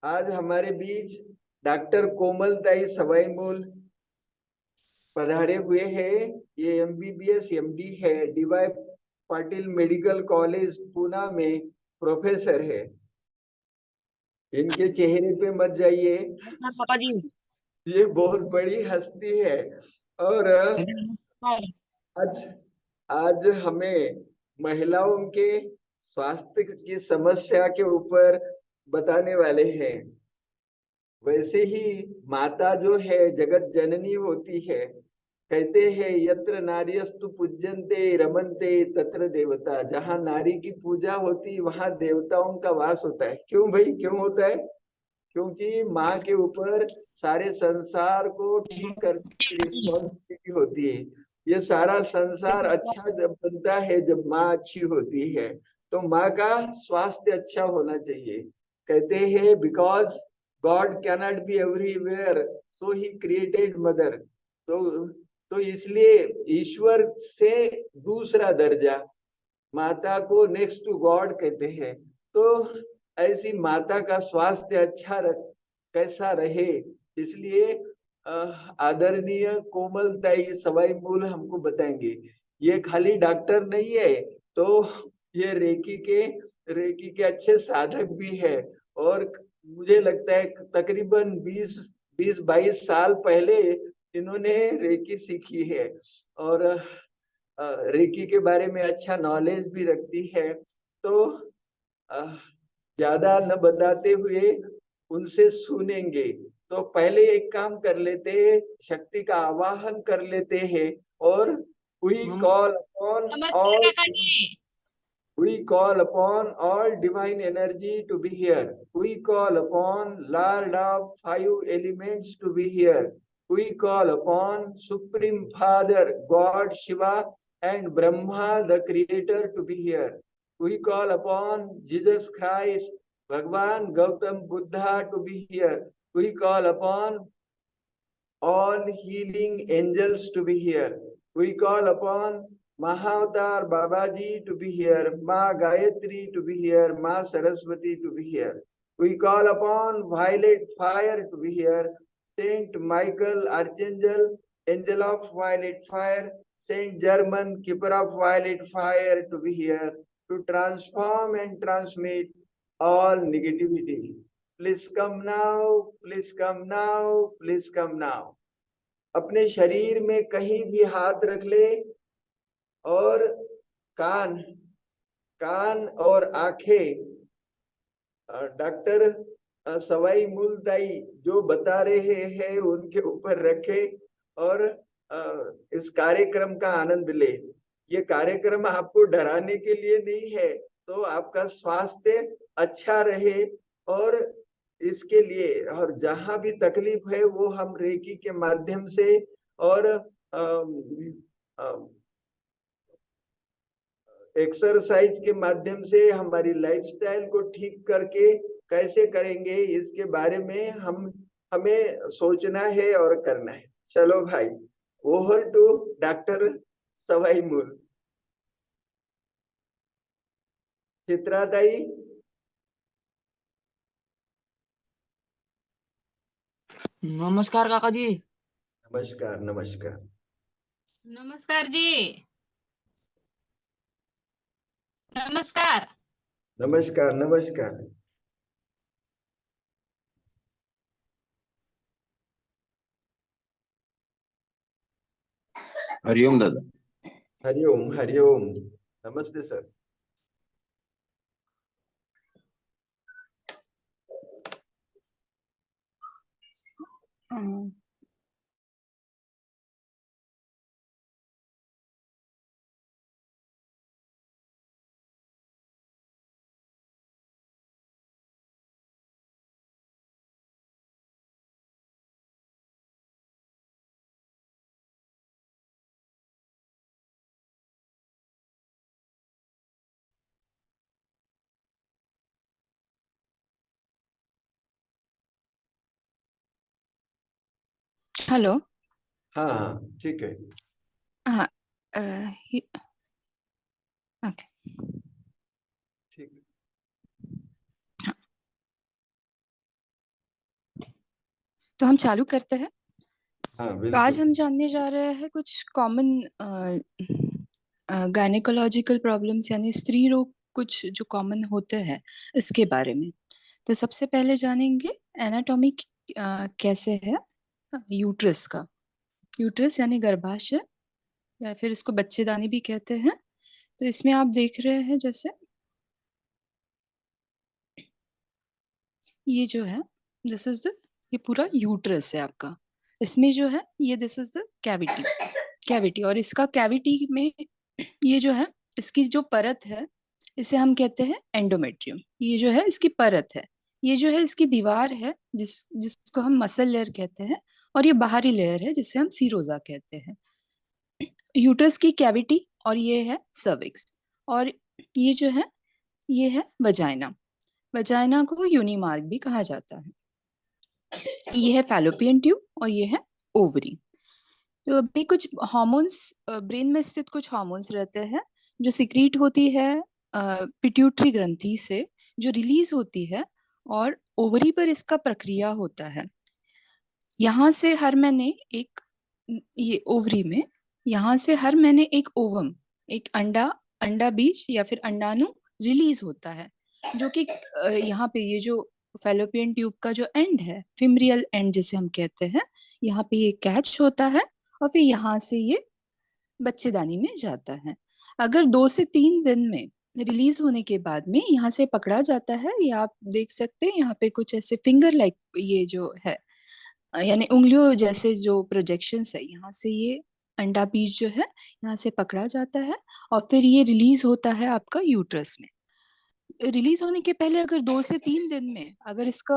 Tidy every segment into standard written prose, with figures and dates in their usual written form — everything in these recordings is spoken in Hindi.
आज हमारे बीच डॉक्टर कोमलताई सवाईमूल पधारे हुए हैं। ये एमबीबीएस एमडी है, DY Patil medical college Poona में प्रोफेसर है। इनके चेहरे पे मत जाइए, पापा जी। ये बहुत बड़ी हस्ती है। और नमस्कार। आज आज हमें महिलाओं के स्वास्थ्य की समस्या के ऊपर बताने वाले हैं। वैसे ही माता जो है जगत जननी होती है। कहते हैं यत्र नार्यस्तु पूज्यन्ते रमन्ते तत्र देवता। जहां नारी की पूजा होती वहां देवताओं का वास होता है। क्यों भाई, क्यों होता है? क्योंकि माँ के ऊपर सारे संसार को ठीक करने की रिस्पॉन्सिबिलिटी होती है। ये सारा संसार अच्छा जब बनता है जब माँ अच्छी होती है। तो माँ का स्वास्थ्य अच्छा होना चाहिए। कहते हैं because God cannot be everywhere so he created mother. तो इसलिए ईश्वर से दूसरा दर्जा माता को नेक्स्ट टू गॉड कहते हैं। तो ऐसी माता का स्वास्थ्य अच्छा कैसा रहे, इसलिए आदरणीय कोमलताई सवाईमूल हमको बताएंगे। ये खाली डॉक्टर नहीं है, तो ये रेकी के अच्छे साधक भी है। और मुझे लगता है तकरीबन 20-22 साल पहले इन्होंने रेकी सीखी है। और रेकी के बारे में अच्छा नॉलेज भी रखती है। तो ज्यादा न बताते हुए उनसे सुनेंगे। तो पहले एक काम कर लेते हैं, शक्ति का आवाहन कर लेते हैं। और वी कॉल अपॉन नमस्कार ऑल काका जी। We call upon all divine energy to be here. We call upon Lord of five elements to be here. We call upon Supreme Father, God Shiva and Brahma, the Creator, to be here. We call upon Jesus Christ, Bhagwan Gautam Buddha to be here. We call upon all healing angels to be here. We call upon Mahavatar Babaji to be here, Ma Gayatri to be here, Ma Saraswati to be here. We call upon Violet Fire to be here, Saint Michael Archangel, Angel of Violet Fire, Saint German Keeper of Violet Fire to be here to transform and transmit all negativity. Please come now, please come now, please come now. अपने शरीर में कहीं भी हाथ रख ले और कान कान और आंखें डॉक्टर सवाई मूलताई जो बता रहे हैं उनके ऊपर रखे और इस कार्यक्रम का आनंद ले। ये कार्यक्रम आपको डराने के लिए नहीं है, तो आपका स्वास्थ्य अच्छा रहे। और इसके लिए और जहां भी तकलीफ है वो हम रेकी के माध्यम से और एक्सरसाइज के माध्यम से हमारी लाइफस्टाइल को ठीक करके कैसे करेंगे इसके बारे में हमें सोचना है और करना है। चलो भाई, ओवर टू डॉक्टर सवाईमूल। चित्राताई। नमस्कार काका जी। नमस्कार नमस्कार। नमस्कार जी। नमस्कार। नमस्कार नमस्कार। हरिओम दादा। हरिओम हरिओम। नमस्ते सर। हेलो। हाँ हाँ ठीक है। हाँ। ओके। ठीक। तो हम चालू करते हैं। हाँ तो आज बिल्कुल। हम जानने जा रहे हैं कुछ कॉमन गायनेकोलॉजिकल प्रॉब्लम्स यानी स्त्री रोग कुछ जो कॉमन होते हैं इसके बारे में। तो सबसे पहले जानेंगे एनाटॉमी कैसे है यूट्रस का। यूट्रस यानी गर्भाशय या फिर इसको बच्चेदानी भी कहते हैं। तो इसमें आप देख रहे हैं जैसे ये जो है दिस इज द ये पूरा यूट्रस है आपका। इसमें जो है ये दिस इज द कैविटी और इसका कैविटी में ये जो है इसकी जो परत है इसे हम कहते हैं एंडोमेट्रियम। ये जो है इसकी परत है, ये जो है इसकी दीवार है जिसको हम मसल लेयर कहते हैं, और ये बाहरी लेयर है जिसे हम सीरोजा कहते हैं। यूट्रस की कैविटी और ये है सर्विक्स, और ये जो है ये है वजाइना। वजाइना को यूनिमार्ग भी कहा जाता है। ये है फैलोपियन ट्यूब और ये है ओवरी। तो अभी कुछ हार्मोन्स ब्रेन में स्थित कुछ हार्मोन्स रहते हैं जो सिक्रीट होती है पिट्यूटरी ग्रंथि से, जो रिलीज होती है और ओवरी पर इसका प्रक्रिया होता है। यहाँ से हर महीने एक ये ओवरी में यहाँ से हर महीने एक ओवम, एक अंडा बीज या फिर अंडाणु रिलीज होता है, जो कि यहाँ पे ये जो फैलोपियन ट्यूब का जो एंड है, फिमरियल एंड जिसे हम कहते हैं, यहाँ पे ये कैच होता है और फिर यहाँ से ये बच्चेदानी में जाता है। अगर 2 से 3 दिन में रिलीज होने के बाद में यहाँ से पकड़ा जाता है, ये आप देख सकते हैं यहाँ पे कुछ ऐसे फिंगर लाइक ये जो है यानी उंगलियों जैसे जो प्रोजेक्शंस है, यहाँ से ये अंडा बीज जो है यहाँ से पकड़ा जाता है और फिर ये रिलीज होता है आपका यूट्रस में। रिलीज होने के पहले अगर 2 से 3 दिन में अगर इसका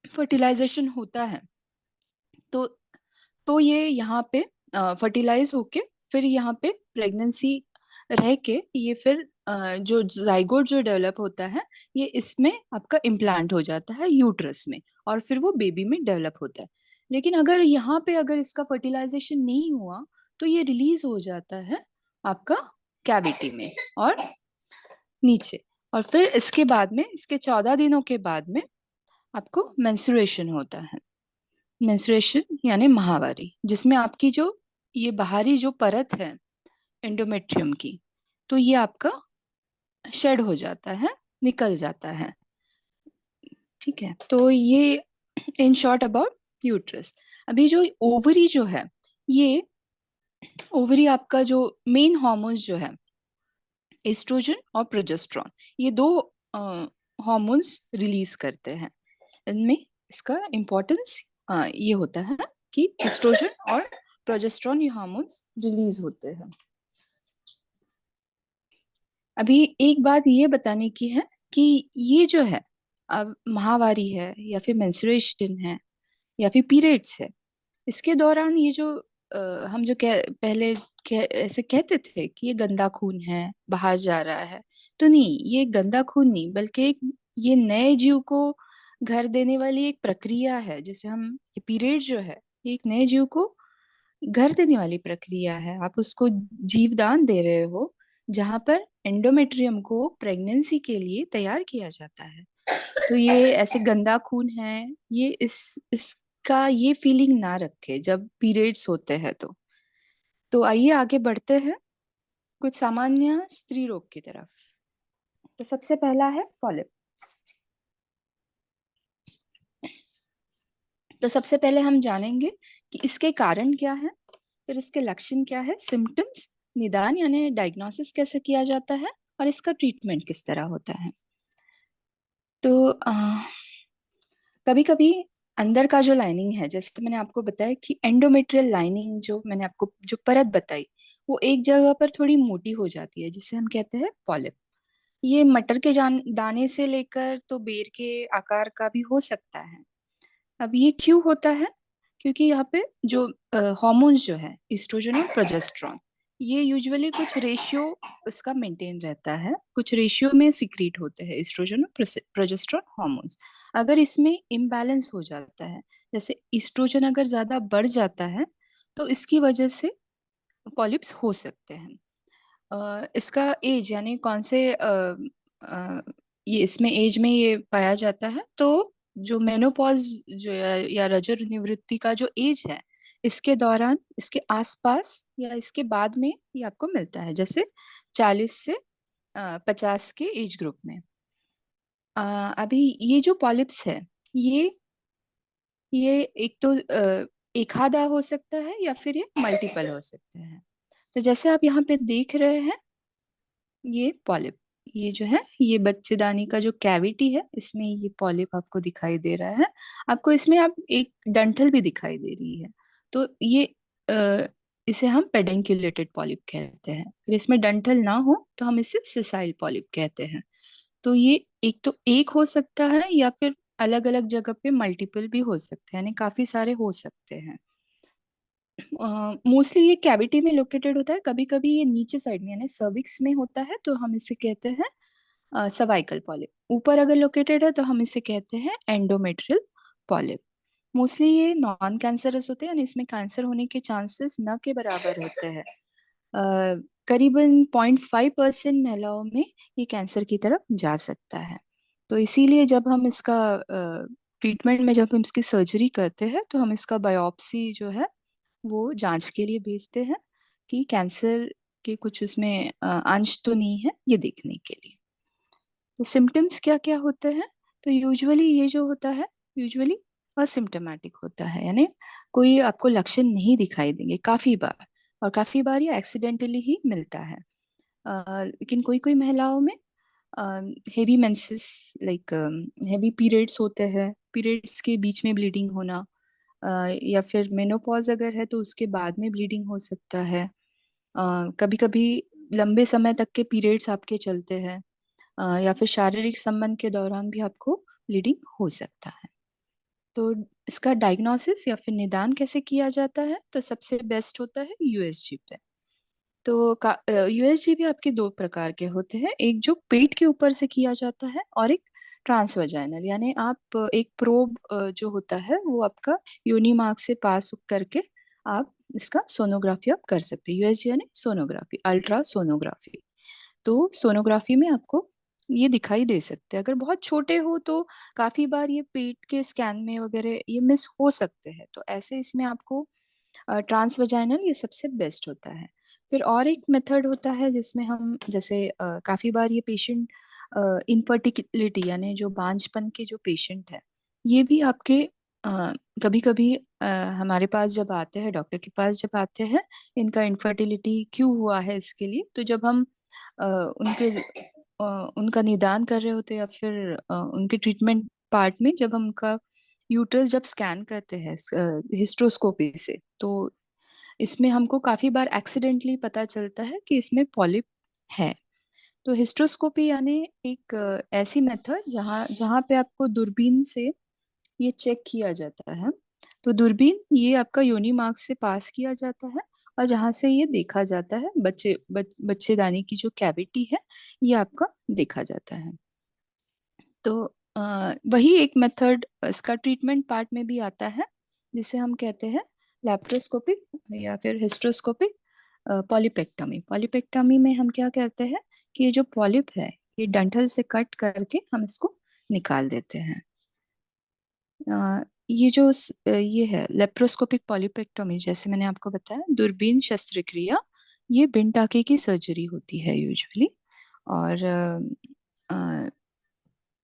फर्टिलाइजेशन होता है तो ये यहाँ पे फर्टिलाइज होके फिर यहाँ पे प्रेगनेंसी रह के ये फिर जो जाइगोट जो डेवलप होता है ये इसमें आपका इम्प्लांट हो जाता है यूट्रस में, और फिर वो बेबी में डेवलप होता है। लेकिन अगर यहाँ पे अगर इसका फर्टिलाइजेशन नहीं हुआ तो ये रिलीज हो जाता है आपका कैविटी में और नीचे, और फिर इसके बाद में इसके 14 दिनों के बाद में आपको मेंस्ट्रुएशन होता है। मेंस्ट्रुएशन यानी माहवारी, जिसमें आपकी जो ये बाहरी जो परत है एंडोमेट्रियम की, तो ये आपका शेड हो जाता है, निकल जाता है। ठीक है, तो ये इन शॉर्ट अबाउट यूट्रस। अभी जो ओवरी जो है, ये ओवरी आपका जो मेन हार्मोन्स जो है एस्ट्रोजन और प्रोजेस्टेरॉन, ये 2 हार्मोन्स रिलीज करते हैं। इनमें इसका इम्पोर्टेंस ये होता है कि एस्ट्रोजन और प्रोजेस्टेरॉन ये हार्मोन्स रिलीज होते हैं। अभी एक बात ये बताने की है कि ये जो है अब माहवारी है या फिर मेंस्ट्रुएशन है या फिर पीरियड्स है, इसके दौरान ये जो हम जो पहले ऐसे कहते थे कि ये गंदा खून है बाहर जा रहा है, तो नहीं, ये गंदा खून नहीं बल्कि एक ये नए जीव को घर देने वाली एक प्रक्रिया है। जैसे हम ये पीरियड जो है ये एक नए जीव को घर देने वाली प्रक्रिया है। आप उसको जीवदान दे रहे हो जहां पर एंडोमेट्रियम को प्रेगनेंसी के लिए तैयार किया जाता है। तो ये ऐसे गंदा खून है, ये इसका ये फीलिंग ना रखे जब पीरियड्स होते हैं। तो आइए आगे बढ़ते हैं कुछ सामान्य स्त्री रोग की तरफ। तो सबसे पहला है पॉलिप। तो सबसे पहले हम जानेंगे कि इसके कारण क्या है, फिर इसके लक्षण क्या है, सिम्टम्स, निदान यानी डायग्नोसिस कैसे किया जाता है और इसका ट्रीटमेंट किस तरह होता है। तो कभी कभी अंदर का जो लाइनिंग है, जैसे मैंने आपको बताया कि एंडोमेट्रियल लाइनिंग जो मैंने आपको जो परत बताई वो एक जगह पर थोड़ी मोटी हो जाती है जिसे हम कहते हैं पॉलिप। ये मटर के दाने से लेकर तो बेर के आकार का भी हो सकता है। अब ये क्यों होता है, क्योंकि यहाँ पे जो हार्मोन्स जो है एस्ट्रोजन और प्रोजेस्टेरॉन, ये यूजुअली कुछ रेशियो इसका मेंटेन रहता है, कुछ रेशियो में सिक्रीट होते हैं एस्ट्रोजन और प्रोजेस्टेरॉन हार्मोन्स। अगर इसमें इम्बैलेंस हो जाता है, जैसे एस्ट्रोजन अगर ज्यादा बढ़ जाता है तो इसकी वजह से पॉलिप्स हो सकते हैं। इसका एज यानी कौन से ये इसमें एज में ये पाया जाता है, तो जो मेनोपॉज जो या रजो निवृत्ति का जो एज है, इसके दौरान, इसके आसपास या इसके बाद में ये आपको मिलता है, जैसे 40 से 50 के एज ग्रुप में। अभी ये जो पॉलिप्स है, ये एक तो एक आधा हो सकता है या फिर ये मल्टीपल हो सकते हैं। तो जैसे आप यहाँ पे देख रहे हैं, ये पॉलिप, ये जो है ये बच्चेदानी का जो कैविटी है, इसमें ये पॉलिप आपको दिखाई दे रहा है। आपको इसमें आप एक डंठल भी दिखाई दे रही है। तो ये इसे हम पेडेंक्युलेटेड पॉलिप कहते हैं। अगर इसमें डंठल ना हो तो हम इसे सिसाइल पॉलिप कहते हैं। तो ये एक तो एक हो सकता है या फिर अलग अलग जगह पे मल्टीपल भी हो सकते हैं, यानी काफी सारे हो सकते हैं। मोस्टली ये कैविटी में लोकेटेड होता है। कभी कभी ये नीचे साइड में यानी सर्विक्स में होता है, तो हम इसे कहते हैं सर्वाइकल पॉलिप। ऊपर अगर लोकेटेड है तो हम इसे कहते हैं एंडोमेट्रियल पॉलिप। मोस्टली ये नॉन कैंसरस होते हैं, यानी इसमें कैंसर होने के चांसेस न के बराबर होते हैं। करीबन 0.5% महिलाओं में ये कैंसर की तरफ जा सकता है। तो इसीलिए जब हम इसका ट्रीटमेंट में, जब हम इसकी सर्जरी करते हैं, तो हम इसका बायोप्सी जो है वो जांच के लिए भेजते हैं कि कैंसर के कुछ उसमें अंश तो नहीं है, ये देखने के लिए। तो सिम्टम्स क्या क्या होते हैं? तो यूजुअली ये जो होता है, यूजुअली असिम्टोमेटिक होता है, यानी कोई आपको लक्षण नहीं दिखाई देंगे काफी बार, और काफी बार ये एक्सीडेंटली ही मिलता है। लेकिन कोई कोई महिलाओं में heavy menses, like heavy periods होते हैं, पीरियड्स के बीच में ब्लीडिंग होना, या फिर मेनोपॉज अगर है तो उसके बाद में ब्लीडिंग हो सकता है। कभी कभी लंबे समय तक के पीरियड्स आपके चलते हैं, या फिर शारीरिक संबंध के दौरान भी आपको ब्लीडिंग हो सकता है। तो इसका डायग्नोसिस या फिर निदान कैसे किया जाता है? तो सबसे बेस्ट होता है यूएसजी पे। तो यूएसजी भी आपके दो प्रकार के होते हैं, एक जो पेट के ऊपर से किया जाता है और एक ट्रांसवजाइनल, यानी आप एक प्रोब जो होता है वो आपका योनि मार्ग से पास करके आप इसका सोनोग्राफी आप कर सकते हैं। यूएसजी यानी सोनोग्राफी, अल्ट्रा सोनोग्राफी। तो सोनोग्राफी में आपको ये दिखाई दे सकते हैं। अगर बहुत छोटे हो तो काफी बार ये पेट के स्कैन में वगैरह ये मिस हो सकते हैं, तो ऐसे इसमें आपको ट्रांसवजाइनल ये सबसे बेस्ट होता है। फिर और एक मेथड होता है जिसमें हम, जैसे काफी बार ये पेशेंट इनफर्टिलिटी यानी जो बांझपन के जो पेशेंट है, ये भी आपके कभी कभी हमारे पास जब आते हैं, डॉक्टर के पास जब आते हैं, इनका इनफर्टिलिटी क्यों हुआ है इसके लिए, तो जब हम उनके उनका निदान कर रहे होते हैं या फिर उनके ट्रीटमेंट पार्ट में जब हम उनका यूट्रस जब स्कैन करते हैं हिस्ट्रोस्कोपी से, तो इसमें हमको काफी बार एक्सीडेंटली पता चलता है कि इसमें पॉलिप है। तो हिस्ट्रोस्कोपी यानी एक ऐसी मेथड जहाँ जहाँ पे आपको दूरबीन से ये चेक किया जाता है। तो दूरबीन ये आपका योनि मार्ग से पास किया जाता है, और जहाँ से ये देखा जाता है, बच्चेदानी की जो कैविटी है ये आपका देखा जाता है। तो वही एक मेथड इसका ट्रीटमेंट पार्ट में भी आता है, जिसे हम कहते हैं लैप्रोस्कोपिक या फिर हिस्ट्रोस्कोपिक पॉलिपेक्टमी। पॉलिपेक्टमी में हम क्या कहते हैं कि ये जो पॉलिप है ये डंठल से कट करके हम इसको निकाल देते हैं। ये जो ये है लेप्रोस्कोपिक पॉलिपेक्टोमी, जैसे मैंने आपको बताया दूरबीन शस्त्रक्रिया, ये बिन टाके की सर्जरी होती है यूजुअली। और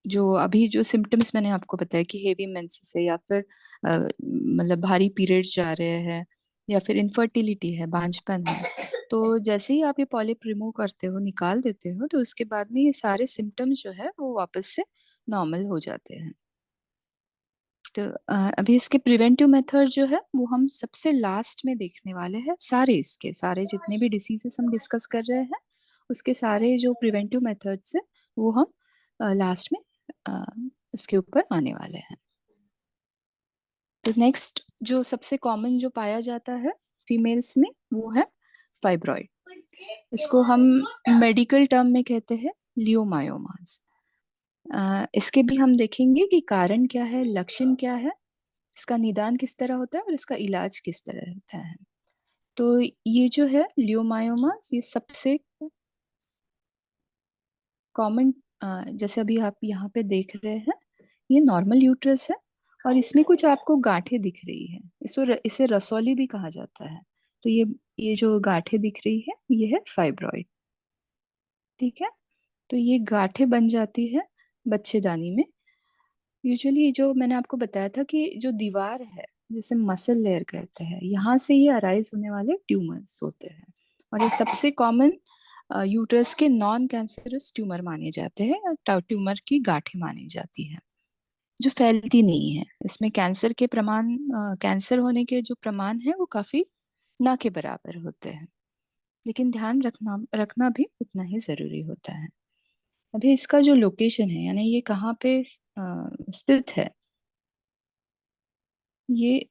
जो अभी जो सिम्टम्स मैंने आपको बताया कि हेवी मेंसेस है, या फिर मतलब भारी पीरियड्स जा रहे हैं, या फिर इनफर्टिलिटी है, बांझपन है, तो जैसे ही आप ये पॉलिप रिमूव करते हो, निकाल देते हो, तो उसके बाद में ये सारे सिम्टम्स जो है वो वापस से नॉर्मल हो जाते हैं। तो अभी इसके प्रिवेंटिव मेथड जो है वो हम सबसे लास्ट में देखने वाले हैं। सारे इसके सारे जितने भी डिसीजेस हम डिस्कस कर रहे हैं, उसके सारे जो प्रिवेंटिव मेथड्स है वो हम लास्ट में इसके ऊपर आने वाले हैं। तो नेक्स्ट जो सबसे कॉमन जो पाया जाता है फीमेल्स में वो है फाइब्रॉइड। इसको हम मेडिकल टर्म में कहते हैं लियोमायोमास। इसके भी हम देखेंगे कि कारण क्या है, लक्षण क्या है, इसका निदान किस तरह होता है और इसका इलाज किस तरह होता है। तो ये जो है लियोमायोमास, ये सबसे कॉमन, जैसे अभी आप यहाँ पे देख रहे हैं, ये नॉर्मल यूट्रस है और इसमें कुछ आपको गांठें दिख रही है। इसे रसौली भी कहा जाता है। तो ये जो गांठें दिख रही है ये है फाइब्रॉइड। ठीक है, तो ये गांठें बन जाती है बच्चेदानी में। यूजुअली जो मैंने आपको बताया था कि जो दीवार है जिसे मसल लेयर कहते हैं, यहाँ से ये अराइज होने वाले ट्यूमर्स होते हैं। और ये सबसे कॉमन यूट्रस के नॉन कैंसरस ट्यूमर माने जाते हैं, और ट्यूमर की गांठें मानी जाती है जो फैलती नहीं है। इसमें कैंसर के प्रमाण कैंसर होने के जो प्रमाण है वो काफी ना के बराबर होते हैं, लेकिन ध्यान रखना रखना भी उतना ही जरूरी होता है। अभी इसका जो लोकेशन है, यानी ये कहाँ पे स्थित है, ये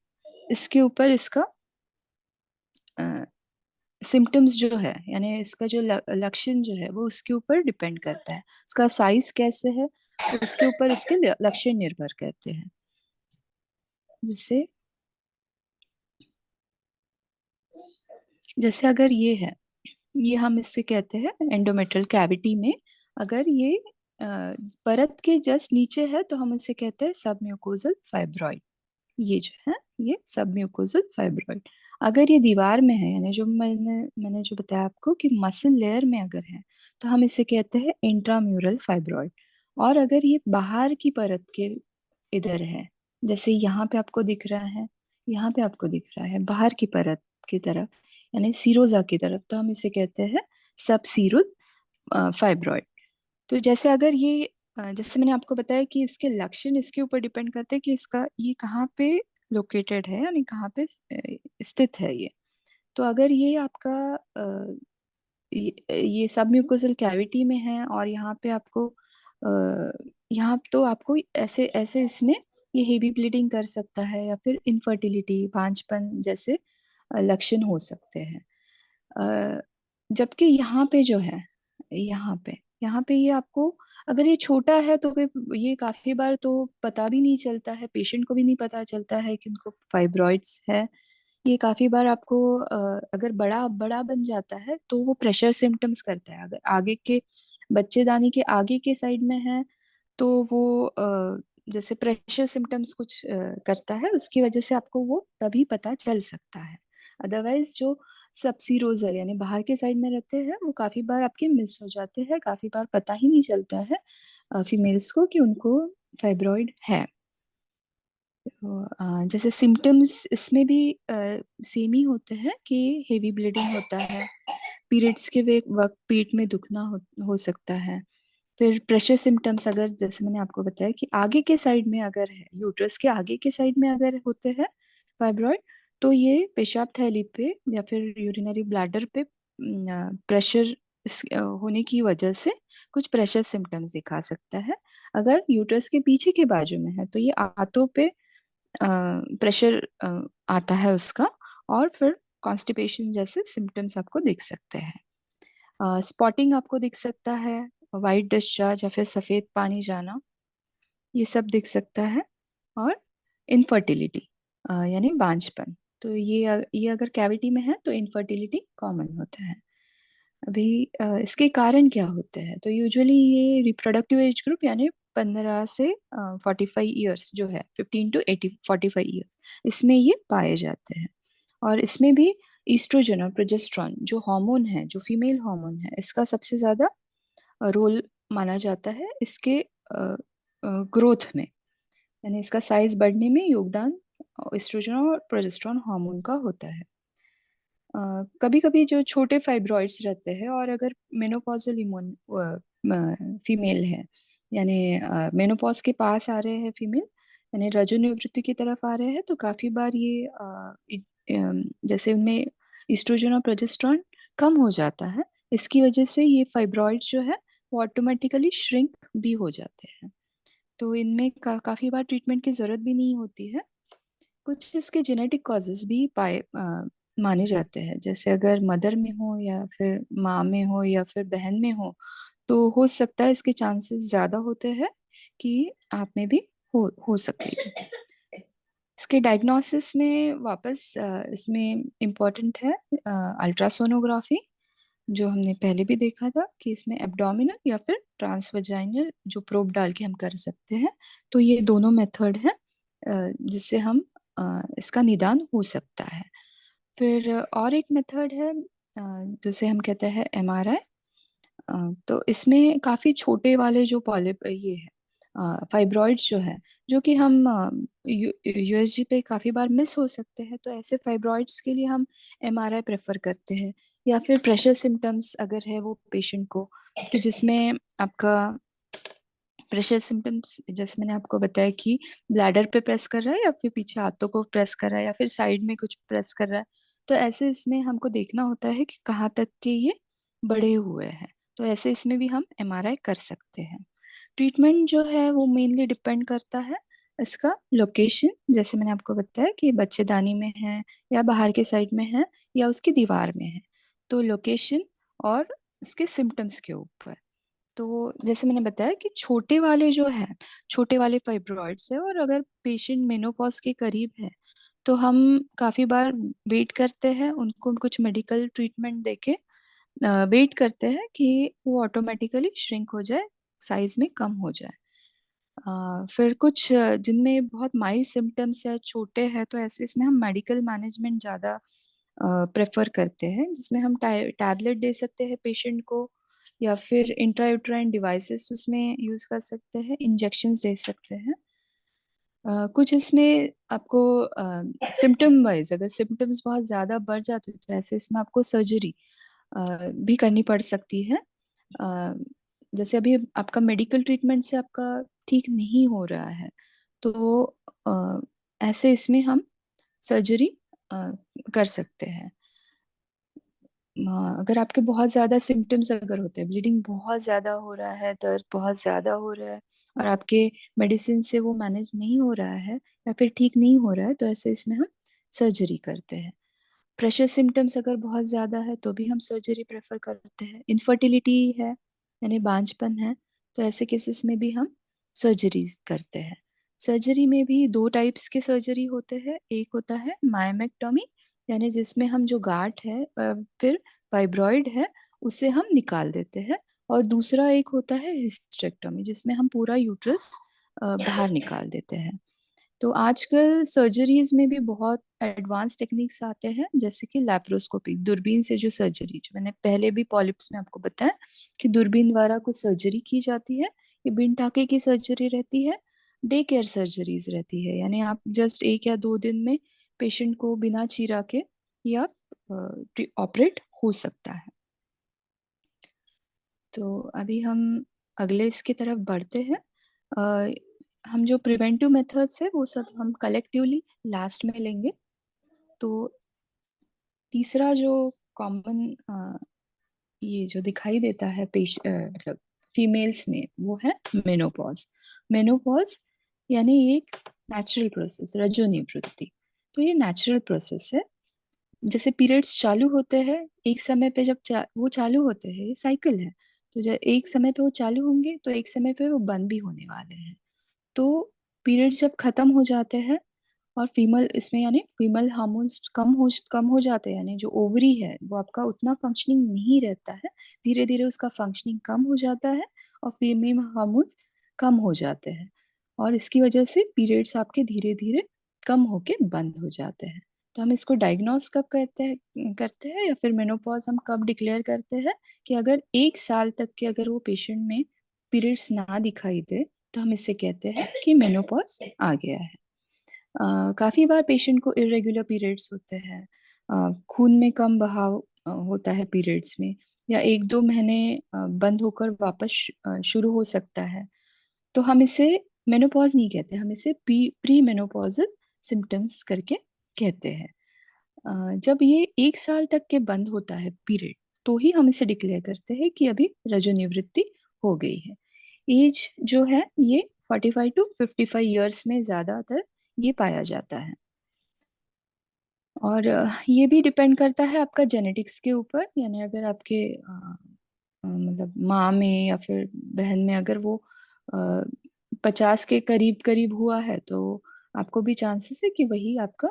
इसके ऊपर इसका सिम्टम्स जो है, यानी इसका जो लक्षण जो है वो उसके ऊपर डिपेंड करता है। इसका साइज कैसे है तो उसके ऊपर इसके लक्षण निर्भर करते हैं। जैसे अगर ये है, ये हम इससे कहते हैं एंडोमेट्रियल कैविटी में अगर ये परत के जस्ट नीचे है तो हम इसे कहते हैं सबम्यूकोजल फाइब्रॉइड। ये जो है ये सबम्यूकोजल फाइब्रॉइड। अगर ये दीवार में है, यानी जो मैंने जो बताया आपको कि मसल लेयर में अगर है तो हम इसे कहते हैं इंट्राम्यूरल फाइब्रॉइड। और अगर ये बाहर की परत के इधर है, जैसे यहाँ पे आपको दिख रहा है, यहाँ पे आपको दिख रहा है बाहर की परत की तरफ, यानी सीरोजा की तरफ, तो हम इसे कहते हैं सब सीरुल फाइब्रॉइड। तो जैसे अगर ये जैसे मैंने आपको बताया कि इसके लक्षण इसके ऊपर डिपेंड करते हैं कि इसका ये कहाँ पे लोकेटेड है, यानी कहाँ पे स्थित है ये। तो अगर ये आपका ये सब म्यूकोजल कैविटी में है और यहाँ पे आपको यहाँ तो आपको ऐसे ऐसे इसमें ये हेवी ब्लीडिंग कर सकता है या फिर इनफर्टिलिटी, बांझपन जैसे लक्षण हो सकते हैं। जबकि यहाँ पे जो है, यहाँ पे ये आपको अगर ये छोटा है तो ये काफी बार तो पता भी नहीं चलता है, पेशेंट को भी नहीं पता चलता है कि उनको फाइब्रॉइड्स है। ये काफी बार आपको अगर बड़ा बड़ा बन जाता है तो वो प्रेशर सिम्टम्स करता है। अगर आगे के बच्चेदानी के आगे के साइड में है तो वो जैसे प्रेशर सिम्टम्स कुछ करता है, उसकी वजह से आपको वो तभी पता चल सकता है। अदरवाइज जो सबसीरोजल यानी बाहर के साइड में रहते हैं वो काफी बार आपके मिस हो जाते हैं, काफी बार पता ही नहीं चलता है फीमेल्स को कि उनको फाइब्रॉइड है। तो, जैसे सिम्टम्स इसमें भी सेम ही होते हैं कि हेवी ब्लीडिंग होता है, पीरियड्स के वक्त पेट में दुखना हो सकता है। फिर प्रेशर सिम्टम्स अगर जैसे मैंने आपको बताया कि आगे के साइड में अगर है, यूट्रस के आगे के साइड में अगर होते हैं फाइब्रॉइड, तो ये पेशाब थैली पे या फिर यूरिनरी ब्लैडर पे प्रेशर होने की वजह से कुछ प्रेशर सिम्टम्स दिखा सकता है। अगर यूट्रस के पीछे के बाजू में है तो ये आंतों पे प्रेशर आता है उसका, और फिर कॉन्स्टिपेशन जैसे सिम्टम्स आपको दिख सकते हैं। स्पॉटिंग आपको दिख सकता है, वाइट डिस्चार्ज या फिर सफेद पानी जाना, ये सब दिख सकता है। और इनफर्टिलिटी यानी बांझपन, तो ये अगर कैविटी में है तो इनफर्टिलिटी कॉमन होता है। अभी इसके कारण क्या होते हैं, तो यूजुअली ये रिप्रोडक्टिव एज ग्रुप यानी 15 से 45 ईयर्स जो है, 15 टू 45 ईयर्स, इसमें ये पाए जाते हैं। और इसमें भी ईस्ट्रोजन और प्रोजेस्टेरॉन जो हार्मोन है, जो फीमेल हार्मोन है, इसका सबसे ज्यादा रोल माना जाता है इसके ग्रोथ में, यानी इसका साइज बढ़ने में योगदान ईस्ट्रोजन और प्रोजेस्टेरॉन हार्मोन का होता है। कभी कभी जो छोटे फाइब्रॉइड्स रहते हैं और अगर मेनोपॉजल फीमेल है, यानी मेनोपॉज के पास आ रहे हैं फीमेल, यानी रजोनिवृत्ति की तरफ आ रहे हैं, तो काफी बार ये जैसे उनमें ईस्ट्रोजन और प्रोजेस्टेरॉन कम हो जाता है, इसकी वजह से ये फाइब्रॉइड्स जो है वो ऑटोमेटिकली श्रिंक भी हो जाते हैं। तो इनमें काफी बार ट्रीटमेंट की जरूरत भी नहीं होती है। कुछ इसके जेनेटिक कॉजेस भी माने जाते हैं, जैसे अगर मदर में हो या फिर माँ में हो या फिर बहन में तो हो सकता है इसके चांसेस ज्यादा होते हैं कि आप में भी हो सकती है। इसके डायग्नोसिस में वापस इसमें इम्पोर्टेंट है अल्ट्रासोनोग्राफी, जो हमने पहले भी देखा था कि इसमें एब्डोमिनल या फिर ट्रांसवजाइनल जो प्रोब डाल के हम कर सकते हैं। तो ये दोनों मेथड है जिससे हम इसका निदान हो सकता है। फिर और एक मेथड है जिसे हम कहते हैं MRI। तो इसमें काफी छोटे वाले जो पॉलिप ये है फाइब्रॉइड्स जो है, जो कि हम USG पे काफी बार मिस हो सकते हैं, तो ऐसे फाइब्रॉइड्स के लिए हम MRI प्रेफर करते हैं। या फिर प्रेशर सिम्टम्स अगर है वो पेशेंट को, तो जिसमें आपका प्रेशर सिम्टम्स जैसे मैंने आपको बताया कि ब्लैडर पे प्रेस कर रहा है या फिर पीछे हाथों को प्रेस कर रहा है या फिर साइड में कुछ प्रेस कर रहा है, तो ऐसे इसमें हमको देखना होता है कि कहाँ तक के ये बढ़े हुए हैं। तो ऐसे इसमें भी हम MRI कर सकते हैं। ट्रीटमेंट जो है वो मेनली डिपेंड करता है इसका लोकेशन, जैसे मैंने आपको बताया कि बच्चेदानी में है या बाहर के साइड में है या उसकी दीवार में है, तो लोकेशन और उसके सिम्टम्स के ऊपर। तो जैसे मैंने बताया कि छोटे वाले जो है, छोटे वाले फाइब्रॉइड्स है, और अगर पेशेंट मेनोपॉज के करीब है तो हम काफी बार वेट करते हैं, उनको कुछ मेडिकल ट्रीटमेंट देके वेट करते हैं कि वो ऑटोमेटिकली श्रिंक हो जाए, साइज में कम हो जाए। फिर कुछ जिनमें बहुत माइल्ड सिम्टम्स है, छोटे हैं, तो ऐसे इसमें हम मेडिकल मैनेजमेंट ज़्यादा प्रेफर करते हैं, जिसमें हम टैबलेट दे सकते हैं पेशेंट को, या फिर इंट्रायूट्राइन डिवाइसेस उसमें यूज कर सकते हैं, इंजेक्शंस दे सकते हैं। कुछ इसमें आपको सिम्टम वाइज अगर सिम्टम्स बहुत ज़्यादा बढ़ जाते हैं तो ऐसे इसमें आपको सर्जरी भी करनी पड़ सकती है। जैसे अभी आपका मेडिकल ट्रीटमेंट से आपका ठीक नहीं हो रहा है, तो ऐसे इसमें हम सर्जरी कर सकते हैं। अगर आपके बहुत ज़्यादा सिम्टम्स अगर होते हैं, ब्लीडिंग बहुत ज़्यादा हो रहा है, दर्द बहुत ज़्यादा हो रहा है, और आपके मेडिसिन से वो मैनेज नहीं हो रहा है या फिर ठीक नहीं हो रहा है, तो ऐसे इसमें हम सर्जरी करते हैं। प्रेशर सिम्टम्स अगर बहुत ज़्यादा है तो भी हम सर्जरी प्रेफर करते हैं। इनफर्टिलिटी है यानी बांझपन है, तो ऐसे केसेस में भी हम सर्जरी करते हैं। सर्जरी में भी दो टाइप्स के सर्जरी होते हैं। एक होता है मायोमेक्टोमी, यानी जिसमें हम जो गांठ है फिर फाइब्रॉइड है उसे हम निकाल देते हैं, और दूसरा एक होता है हिस्टेरेक्टोमी, जिसमें हम पूरा यूट्रस बाहर निकाल देते हैं। तो आजकल सर्जरीज में भी बहुत एडवांस टेक्निक्स आते हैं, जैसे कि लैप्रोस्कोपी, दूरबीन से जो सर्जरी, जो मैंने पहले भी पॉलिप्स में आपको बताया कि दूरबीन द्वारा कुछ सर्जरी की जाती है। ये बिन टाके की सर्जरी रहती है, डे केयर सर्जरीज रहती है, यानी आप जस्ट 1 या 2 दिन में पेशेंट को बिना चीरा के या ऑपरेट हो सकता है। तो अभी हम अगले इसकी तरफ बढ़ते हैं। हम जो प्रिवेंटिव मेथड्स है वो सब हम कलेक्टिवली लास्ट में लेंगे। तो तीसरा जो कॉमन ये जो दिखाई देता है मतलब फीमेल्स में, वो है मेनोपॉज। मेनोपॉज यानी एक नेचुरल प्रोसेस, रजोनिवृत्ति। तो ये नेचुरल प्रोसेस है। जैसे पीरियड्स चालू होते हैं एक समय पे, जब वो चालू होते हैं, ये साइकिल है, तो जब एक समय पे वो चालू होंगे तो एक समय पे वो बंद भी होने वाले हैं। तो पीरियड्स जब खत्म हो जाते हैं और फीमेल इसमें यानी फीमेल हार्मोन्स कम हो जाते हैं, यानी जो ओवरी है वो आपका उतना फंक्शनिंग नहीं रहता है, धीरे धीरे उसका फंक्शनिंग कम हो जाता है और फीमेल हार्मोन्स कम हो जाते हैं, और इसकी वजह से पीरियड्स आपके धीरे धीरे कम होके बंद हो जाते हैं। तो हम इसको डायग्नोस कब करते हैं या फिर मेनोपॉज हम कब डिक्लेयर करते हैं, कि अगर 1 साल तक के अगर वो पेशेंट में पीरियड्स ना दिखाई दे तो हम इससे कहते हैं कि मेनोपॉज आ गया है। काफी बार पेशेंट को इरेगुलर पीरियड्स होते हैं, खून में कम बहाव होता है पीरियड्स में, या 1-2 महीने बंद होकर वापस शुरू हो सकता है, तो हम इसे मेनोपॉज नहीं कहते, हम इसे प्री मेनोपॉजल सिम्टम्स करके कहते हैं। जब ये 1 साल तक के बंद होता है पीरियड, तो ही हम इसे डिक्लेयर करते हैं कि अभी रजोनिवृत्ति हो गई है। एज जो है ये 45 to 55 ईयर्स में ज्यादातर ये पाया जाता है। और ये भी डिपेंड करता है आपका जेनेटिक्स के ऊपर, यानी अगर आपके मतलब माँ में या फिर बहन में अगर वो 50 के करीब करीब हुआ है, तो आपको भी चांसेस है कि वही आपका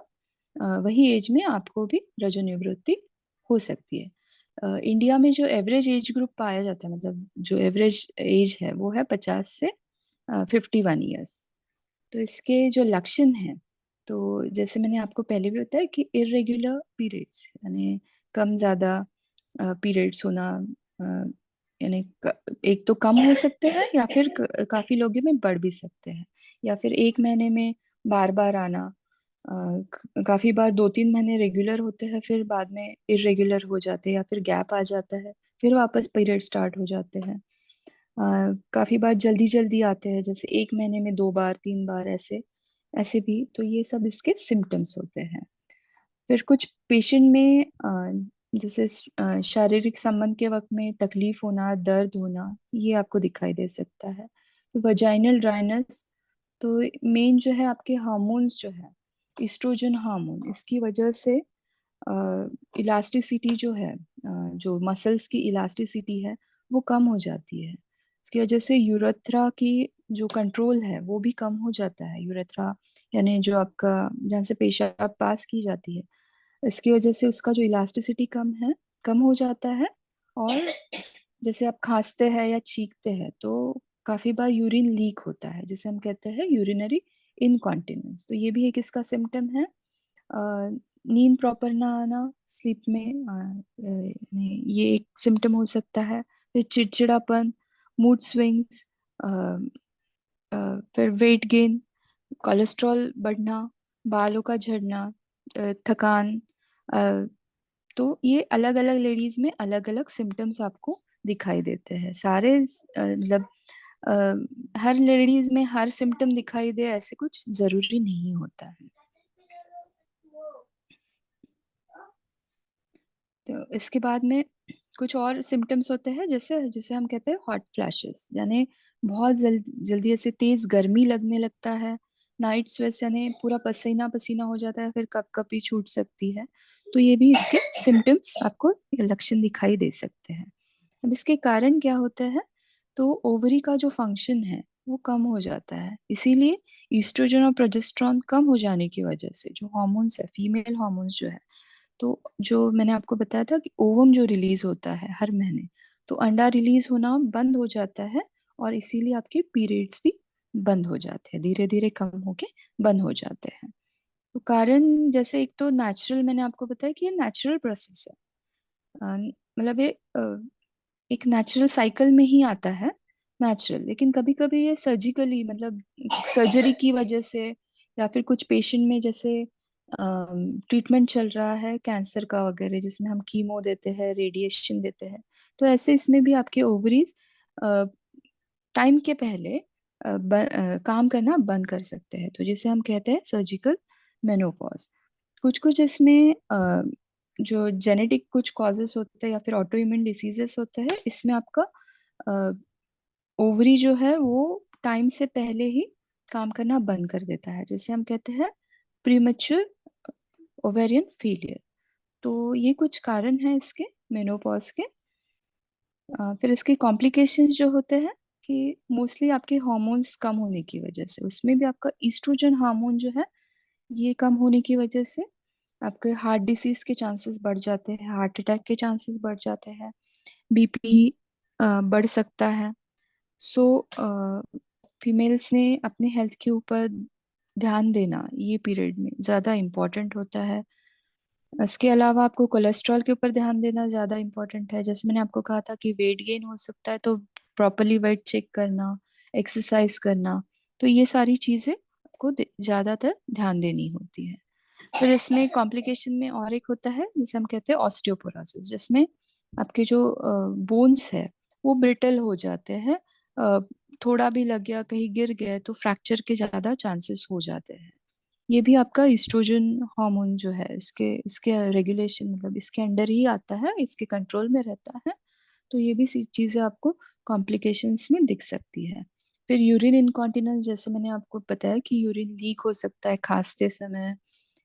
वही एज में आपको भी रजोनिवृत्ति हो सकती है। इंडिया में जो एवरेज एज ग्रुप पाया जाता है, मतलब जो एवरेज एज है वो है 50 से 51 ईयर्स। तो इसके जो लक्षण हैं, तो जैसे मैंने आपको पहले भी बताया कि इरेगुलर पीरियड्स, यानी कम ज़्यादा पीरियड्स होना, अ, यानी एक तो कम हो सकते हैं या फिर काफी लोगों में बढ़ भी सकते हैं, या फिर एक महीने में बार बार आना, काफी बार 2-3 महीने रेगुलर होते हैं, फिर बाद में इरेगुलर हो जाते हैं या फिर गैप आ जाता है, फिर वापस पीरियड स्टार्ट हो जाते हैं। काफी बार जल्दी जल्दी आते हैं, जैसे एक महीने में 2 बार 3 बार, ऐसे ऐसे भी। तो ये सब इसके सिम्टम्स होते हैं। फिर कुछ पेशेंट में जैसे शारीरिक संबंध के वक्त में तकलीफ होना, दर्द होना, ये आपको दिखाई दे सकता है। वजाइनल ड्राइनेस, तो मेन जो है आपके हार्मोन्स जो है, इस्ट्रोजन हार्मोन, इसकी वजह से इलास्टिसिटी जो है, जो मसल्स की इलास्टिसिटी है वो कम हो जाती है। इसकी वजह से यूरेथ्रा की जो कंट्रोल है वो भी कम हो जाता है। यूरेथ्रा यानी जो आपका, जहाँ से पेशाब पास की जाती है, इसकी वजह से उसका जो इलास्टिसिटी कम हो जाता है। और जैसे आप खांसते हैं या छींकते हैं तो काफी बार यूरिन लीक होता है, जिसे हम कहते हैं यूरिनरी इनकॉन्टिनेंस। तो ये भी एक इसका सिम्टम है। नींद प्रॉपर ना आना, स्लीप में, ये एक सिम्टम हो सकता है। फिर चिड़चिड़ापन, मूड स्विंग्स, फिर वेट गेन, कोलेस्ट्रॉल बढ़ना, बालों का झड़ना, थकान। अ, तो ये अलग अलग लेडीज में अलग अलग सिम्टम्स आपको दिखाई देते हैं। सारे मतलब हर लेडीज में हर सिम्टम दिखाई दे ऐसे कुछ जरूरी नहीं होता है। तो इसके बाद में कुछ और सिम्टम्स होते हैं, जैसे जैसे हम कहते हैं हॉट फ्लैशेस, यानी बहुत जल्दी ऐसे तेज गर्मी लगने लगता है। नाइट स्वेट्स, यानी पूरा पसीना पसीना हो जाता है, फिर कपकपी छूट सकती है। तो ये भी इसके सिम्टम्स आपको, लक्षण दिखाई दे सकते हैं। अब इसके कारण क्या होता है, तो ओवरी का जो फंक्शन है वो कम हो जाता है। इसीलिए ईस्ट्रोजन और प्रोजेस्टेरॉन कम हो जाने की वजह से जो हार्मोन्स है, फीमेल हार्मोन्स जो है, तो जो मैंने आपको बताया था कि ओवम जो रिलीज होता है हर महीने, तो अंडा रिलीज होना बंद हो जाता है, और इसीलिए आपके पीरियड्स भी बंद हो जाते हैं, धीरे धीरे कम होके बंद हो जाते हैं। तो कारण जैसे, एक तो नेचुरल, मैंने आपको बताया कि ये नेचुरल प्रोसेस है। मतलब ये एक नेचुरल साइकिल में ही आता है, नेचुरल। लेकिन कभी कभी ये सर्जिकली, मतलब सर्जरी की वजह से, या फिर कुछ पेशेंट में जैसे ट्रीटमेंट चल रहा है कैंसर का वगैरह, जिसमें हम कीमो देते हैं, रेडिएशन देते हैं, तो ऐसे इसमें भी आपके ओवरीज टाइम के पहले काम करना बंद कर सकते हैं। तो जिसे हम कहते हैं सर्जिकल मेनोपॉज। कुछ कुछ इसमें जो जेनेटिक कुछ कॉजेस होते हैं या फिर ऑटो इम्यून डिसीजेस होते हैं, इसमें आपका ओवरी जो है वो टाइम से पहले ही काम करना बंद कर देता है, जैसे हम कहते हैं प्रीमेच्योर ओवेरियन फेलियर। तो ये कुछ कारण हैं इसके, मेनोपॉज के। फिर इसके कॉम्प्लिकेशंस जो होते हैं, कि मोस्टली आपके हार्मोन्स कम होने की वजह से, उसमें भी आपका ईस्ट्रोजन हार्मोन जो है ये कम होने की वजह से आपके हार्ट डिसीज के चांसेस बढ़ जाते हैं, हार्ट अटैक के चांसेस बढ़ जाते हैं, बीपी बढ़ सकता है। सो फीमेल्स ने अपने हेल्थ के ऊपर ध्यान देना ये पीरियड में ज़्यादा इम्पोर्टेंट होता है। इसके अलावा आपको कोलेस्ट्रॉल के ऊपर ध्यान देना ज़्यादा इम्पोर्टेंट है। जैसे मैंने आपको कहा था कि वेट गेन हो सकता है, तो प्रॉपरली वेट चेक करना, एक्सरसाइज करना, तो ये सारी चीज़ें आपको ज़्यादातर ध्यान देनी होती है। फिर इसमें कॉम्प्लिकेशन में और एक होता है जिसे हम कहते हैं ऑस्टियोपोरोसिस, जिसमें आपके जो बोन्स है वो ब्रिटल हो जाते हैं। थोड़ा भी लग गया, कहीं गिर गए, तो फ्रैक्चर के ज़्यादा चांसेस हो जाते हैं। ये भी आपका ईस्ट्रोजन हार्मोन जो है, इसके इसके रेगुलेशन, मतलब इसके अंडर ही आता है, इसके कंट्रोल में रहता है। तो ये भी चीज़ें आपको कॉम्प्लिकेशंस में दिख सकती है। फिर यूरिन इनकॉन्टिनेंस, जैसे मैंने आपको बताया कि यूरिन लीक हो सकता है खांसते समय,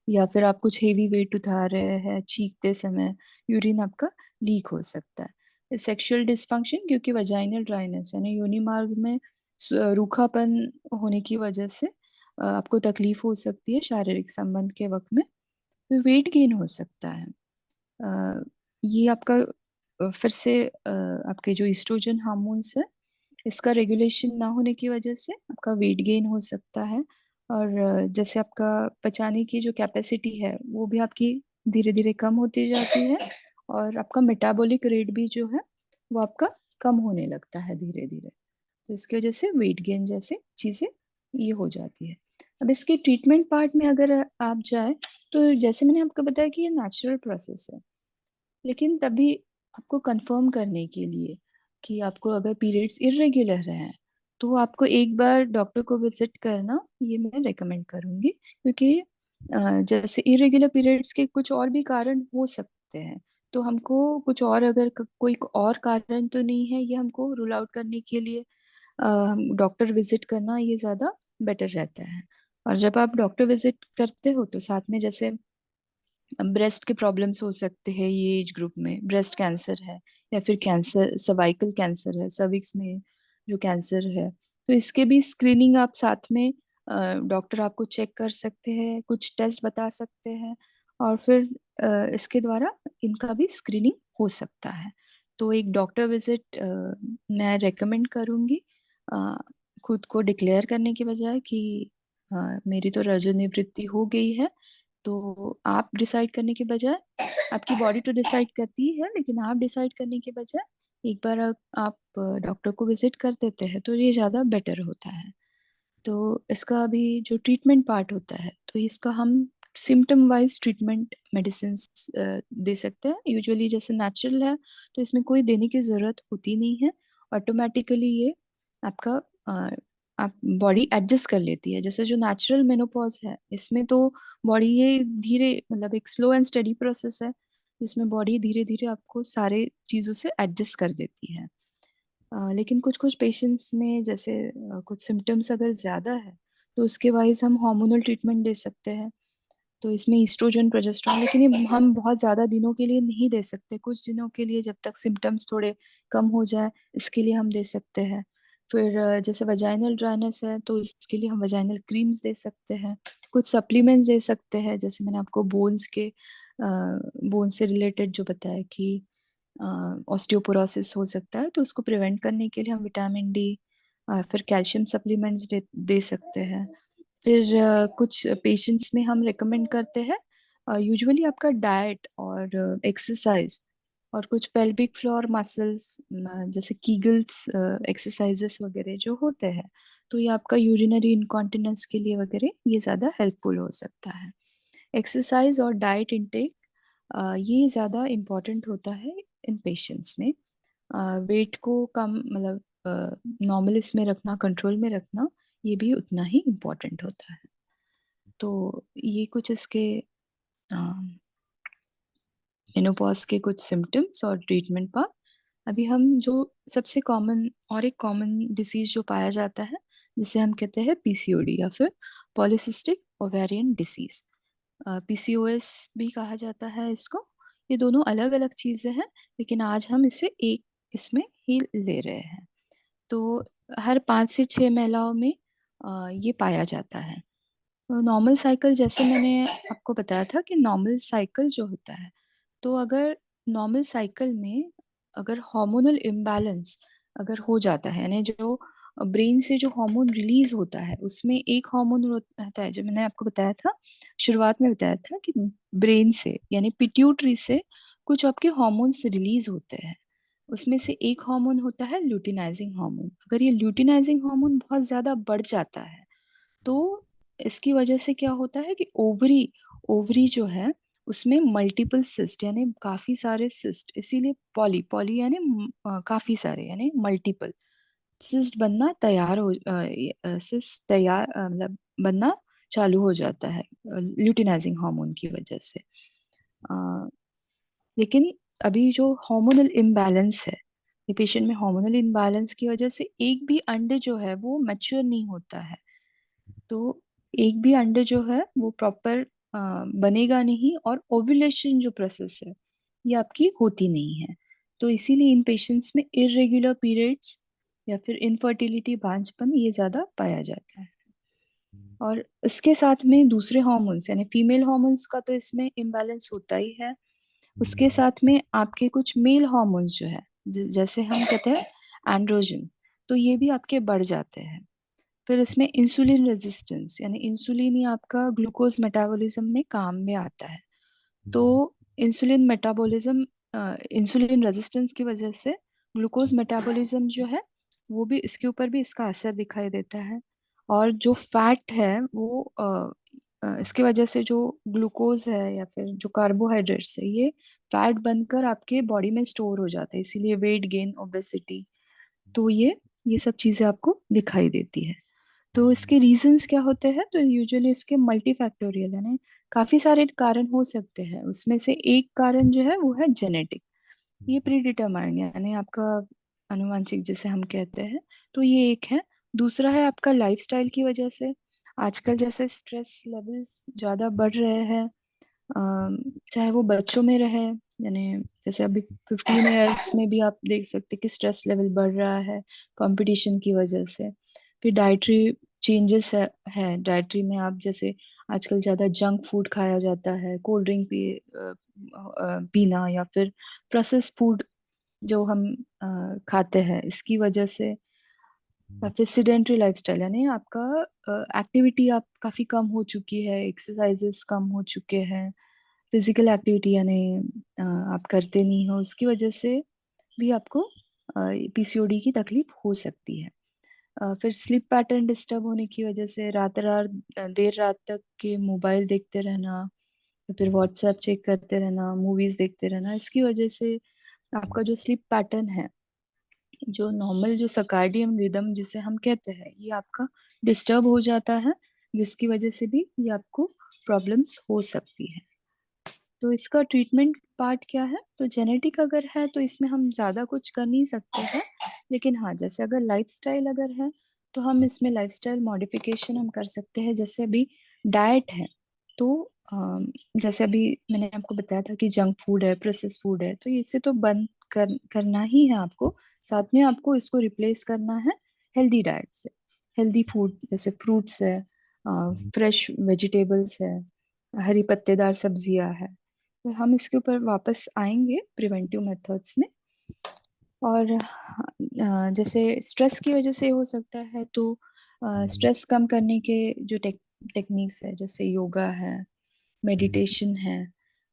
या फिर आप कुछ हेवी वेट उठा रहे हैं, छींकते समय यूरिन आपका लीक हो सकता है। सेक्सुअल डिस्फंक्शन, क्योंकि वजाइनल ड्राइनेस यानी योनि मार्ग में रूखापन होने की वजह से आपको तकलीफ हो सकती है शारीरिक संबंध के वक्त में। फिर वेट गेन हो सकता है। ये आपका फिर से आपके जो ईस्ट्रोजन हार्मोन्स है इसका रेगुलेशन ना होने की वजह से आपका वेट गेन हो सकता है। और जैसे आपका पचाने की जो कैपेसिटी है वो भी आपकी धीरे धीरे कम होती जाती है, और आपका मेटाबॉलिक रेट भी जो है वो आपका कम होने लगता है धीरे धीरे। तो इसकी वजह से वेट गेन जैसे चीज़ें ये हो जाती है। अब इसके ट्रीटमेंट पार्ट में अगर आप जाए तो जैसे मैंने आपको बताया कि ये नेचुरल प्रोसेस है, लेकिन तभी आपको कंफर्म करने के लिए कि आपको अगर पीरियड्स इरेगुलर हैं तो आपको एक बार डॉक्टर को विजिट करना ये मैं रेकमेंड करूँगी, क्योंकि जैसे इरेगुलर पीरियड्स के कुछ और भी कारण हो सकते हैं। तो हमको कुछ और अगर कोई और कारण तो नहीं है ये हमको रूल आउट करने के लिए डॉक्टर विजिट करना ये ज़्यादा बेटर रहता है। और जब आप डॉक्टर विजिट करते हो तो साथ में जैसे ब्रेस्ट के प्रॉब्लम्स हो सकते हैं, ये एज ग्रुप में ब्रेस्ट कैंसर है या फिर कैंसर सर्वाइकल कैंसर है, सर्विक्स में जो कैंसर है, तो इसके भी स्क्रीनिंग आप साथ में डॉक्टर आपको चेक कर सकते हैं, कुछ टेस्ट बता सकते हैं, और फिर इसके द्वारा इनका भी स्क्रीनिंग हो सकता है। तो एक डॉक्टर विजिट मैं रेकमेंड करूँगी, अ, खुद को डिक्लेयर करने के बजाय कि मेरी तो रजोनिवृत्ति हो गई है, तो आप डिसाइड करने के बजाय आपकी बॉडी तो डिसाइड करती है, लेकिन आप डिसाइड करने के बजाय एक बार आप डॉक्टर को विजिट कर देते हैं तो ये ज़्यादा बेटर होता है। तो इसका अभी जो ट्रीटमेंट पार्ट होता है तो इसका हम सिम्टम वाइज ट्रीटमेंट मेडिसिन दे सकते हैं। यूजुअली जैसे नेचुरल है तो इसमें कोई देने की ज़रूरत होती नहीं है, ऑटोमेटिकली ये आपका आप बॉडी एडजस्ट कर लेती है। जैसे जो नेचुरल मेनोपॉज है इसमें तो बॉडी ये धीरे मतलब एक स्लो एंड स्टडी प्रोसेस है जिसमें बॉडी धीरे धीरे आपको सारे चीज़ों से एडजस्ट कर देती है। लेकिन कुछ कुछ पेशेंट्स में जैसे कुछ सिम्टम्स अगर ज़्यादा है तो उसके वाइज हम हार्मोनल ट्रीटमेंट दे सकते हैं। तो इसमें ईस्ट्रोजन प्रोजेस्टेरोन, लेकिन ये हम बहुत ज़्यादा दिनों के लिए नहीं दे सकते, कुछ दिनों के लिए जब तक सिम्टम्स थोड़े कम हो जाए इसके लिए हम दे सकते हैं। फिर जैसे वजाइनल ड्राइनेस है तो इसके लिए हम वजाइनल क्रीम्स दे सकते हैं, कुछ सप्लीमेंट्स दे सकते हैं, जैसे मैंने आपको बोन से रिलेटेड जो बताया कि ऑस्टियोपोरोसिस हो सकता है तो उसको प्रिवेंट करने के लिए हम विटामिन डी फिर कैल्शियम सप्लीमेंट्स दे सकते हैं। फिर कुछ पेशेंट्स में हम रेकमेंड करते हैं यूजुअली आपका डाइट और एक्सरसाइज और कुछ पेल्विक फ्लोर मसल्स जैसे कीगल्स एक्सरसाइजेस वगैरह जो होते हैं, तो ये आपका यूरिनरी इनकॉन्टिनेंस के लिए वगैरह ये ज़्यादा हेल्पफुल हो सकता है। एक्सरसाइज और डाइट इंटेक ये ज़्यादा इम्पॉर्टेंट होता है इन पेशेंट्स में। वेट को कम मतलब नॉर्मल इसमें रखना, कंट्रोल में रखना, ये भी उतना ही इम्पोर्टेंट होता है। तो ये कुछ इसके मेनोपॉज के कुछ सिम्टम्स और ट्रीटमेंट पर। अभी हम जो सबसे कॉमन और एक कॉमन डिसीज जो पाया जाता है जिसे हम कहते हैं पीसीओडी या फिर पॉलीसिस्टिक ओवेरियन डिसीज, पीसीओएस भी कहा जाता है इसको। ये दोनों अलग अलग चीज़ें हैं, लेकिन आज हम इसे एक इसमें ही ले रहे हैं। तो हर 5 से 6 महिलाओं में ये पाया जाता है। नॉर्मल साइकिल जैसे मैंने आपको बताया था कि नॉर्मल साइकिल जो होता है, तो अगर नॉर्मल साइकिल में अगर हार्मोनल इम्बैलेंस अगर हो जाता है, यानी जो ब्रेन से जो हार्मोन रिलीज होता है उसमें एक हार्मोन होता है जो मैंने आपको बताया था, शुरुआत में बताया था कि ब्रेन से यानी पिट्यूटरी से कुछ आपके हार्मोन्स रिलीज होते हैं। उसमें से एक हार्मोन होता है ल्यूटिनाइजिंग हार्मोन। अगर ये ल्यूटिनाइजिंग हार्मोन बहुत ज़्यादा बढ़ जाता है तो इसकी वजह से क्या होता है कि ओवरी ओवरी जो है उसमें मल्टीपल सिस्ट यानी काफी सारे सिस्ट, इसीलिए पॉली पॉली यानी काफी सारे यानी मल्टीपल सिस्ट बनना तैयार हो सिस्ट तैयार मतलब बनना चालू हो जाता है ल्यूटिनाइजिंग हार्मोन की वजह से। अ, लेकिन अभी जो हार्मोनल इम्बैलेंस है, ये पेशेंट में हार्मोनल इम्बैलेंस की वजह से एक भी अंडे जो है वो मैच्योर नहीं होता है। तो एक भी अंडे जो है वो प्रॉपर बनेगा नहीं, और ओव्यूलेशन जो प्रोसेस है ये आपकी होती नहीं है। तो इसीलिए इन पेशेंट्स में इरेगुलर पीरियड्स या फिर इनफर्टिलिटी, बांझपन ये ज़्यादा पाया जाता है। और इसके साथ में दूसरे हार्मोन्स यानी फीमेल हार्मोन्स का तो इसमें इम्बैलेंस होता ही है। उसके साथ में आपके कुछ मेल हार्मोन्स जो है जैसे हम कहते हैं एंड्रोजन, तो ये भी आपके बढ़ जाते हैं। फिर इसमें इंसुलिन रेजिस्टेंस, यानी इंसुलिन ही आपका ग्लूकोज मेटाबॉलिज्म में काम में आता है। तो इंसुलिन मेटाबॉलिज्म, इंसुलिन रेजिस्टेंस की वजह से ग्लूकोज मेटाबॉलिज्म जो है वो भी, इसके ऊपर भी इसका असर दिखाई देता है। और जो फैट है वो इसकी वजह से जो ग्लूकोज है या फिर जो कार्बोहाइड्रेट्स है ये फैट बनकर आपके बॉडी में स्टोर हो जाता है, इसीलिए वेट गेन, ओबेसिटी, तो ये सब चीजें आपको दिखाई देती है। तो इसके रीजंस क्या होते हैं? तो यूजुअली इसके मल्टीफैक्टोरियल, यानी काफी सारे कारण हो सकते हैं। उसमें से एक कारण जो है वो है जेनेटिक, ये प्री डिटरमाइंड, यानी आपका अनुवांशिक जिसे हम कहते हैं, तो ये एक है। दूसरा है आपका लाइफस्टाइल की वजह से, आजकल जैसे स्ट्रेस लेवल्स ज़्यादा बढ़ रहे हैं, चाहे वो बच्चों में रहे, यानी जैसे अभी 15 इयर्स में भी आप देख सकते हैं कि स्ट्रेस लेवल बढ़ रहा है कंपटीशन की वजह से। फिर डाइटरी चेंजेस है डाइटरी में, आप जैसे आजकल ज़्यादा जंक फूड खाया जाता है, कोल्ड ड्रिंक पीना, या फिर प्रोसेस फूड जो हम खाते हैं इसकी वजह से, या फिर सिडेंट्री लाइफस्टाइल, यानी आपका एक्टिविटी आप काफ़ी कम हो चुकी है, एक्सरसाइजेस कम हो चुके हैं, फिजिकल एक्टिविटी यानी आप करते नहीं हो, उसकी वजह से भी आपको पीसीओडी की तकलीफ हो सकती है। फिर स्लीप पैटर्न डिस्टर्ब होने की वजह से रात रात देर रात तक के मोबाइल देखते रहना, या फिर व्हाट्सएप चेक करते रहना, मूवीज देखते रहना, इसकी वजह से आपका जो स्लीप पैटर्न है, जो नॉर्मल जो सर्काडियन रिदम जिसे हम कहते हैं, ये आपका डिस्टर्ब हो जाता है, जिसकी वजह से भी ये आपको प्रॉब्लम्स हो सकती है। तो इसका ट्रीटमेंट पार्ट क्या है? तो जेनेटिक अगर है तो इसमें हम ज़्यादा कुछ कर नहीं सकते हैं, लेकिन हाँ, जैसे अगर लाइफस्टाइल अगर है तो हम इसमें लाइफस्टाइल मॉडिफिकेशन हम कर सकते हैं। जैसे अभी डाइट है, तो जैसे अभी मैंने आपको बताया था कि जंक फूड है, प्रोसेस फूड है, तो इसे तो बंद करना ही है आपको। साथ में आपको इसको रिप्लेस करना है हेल्दी डाइट से, हेल्दी फूड जैसे फ्रूट्स है, फ्रेश वेजिटेबल्स है, हरी पत्तेदार सब्जियां है। तो हम इसके ऊपर वापस आएंगे प्रिवेंटिव मेथड्स में। और जैसे स्ट्रेस की वजह से हो सकता है, तो स्ट्रेस कम करने के जो टेक्निक्स है, जैसे योगा है, मेडिटेशन है,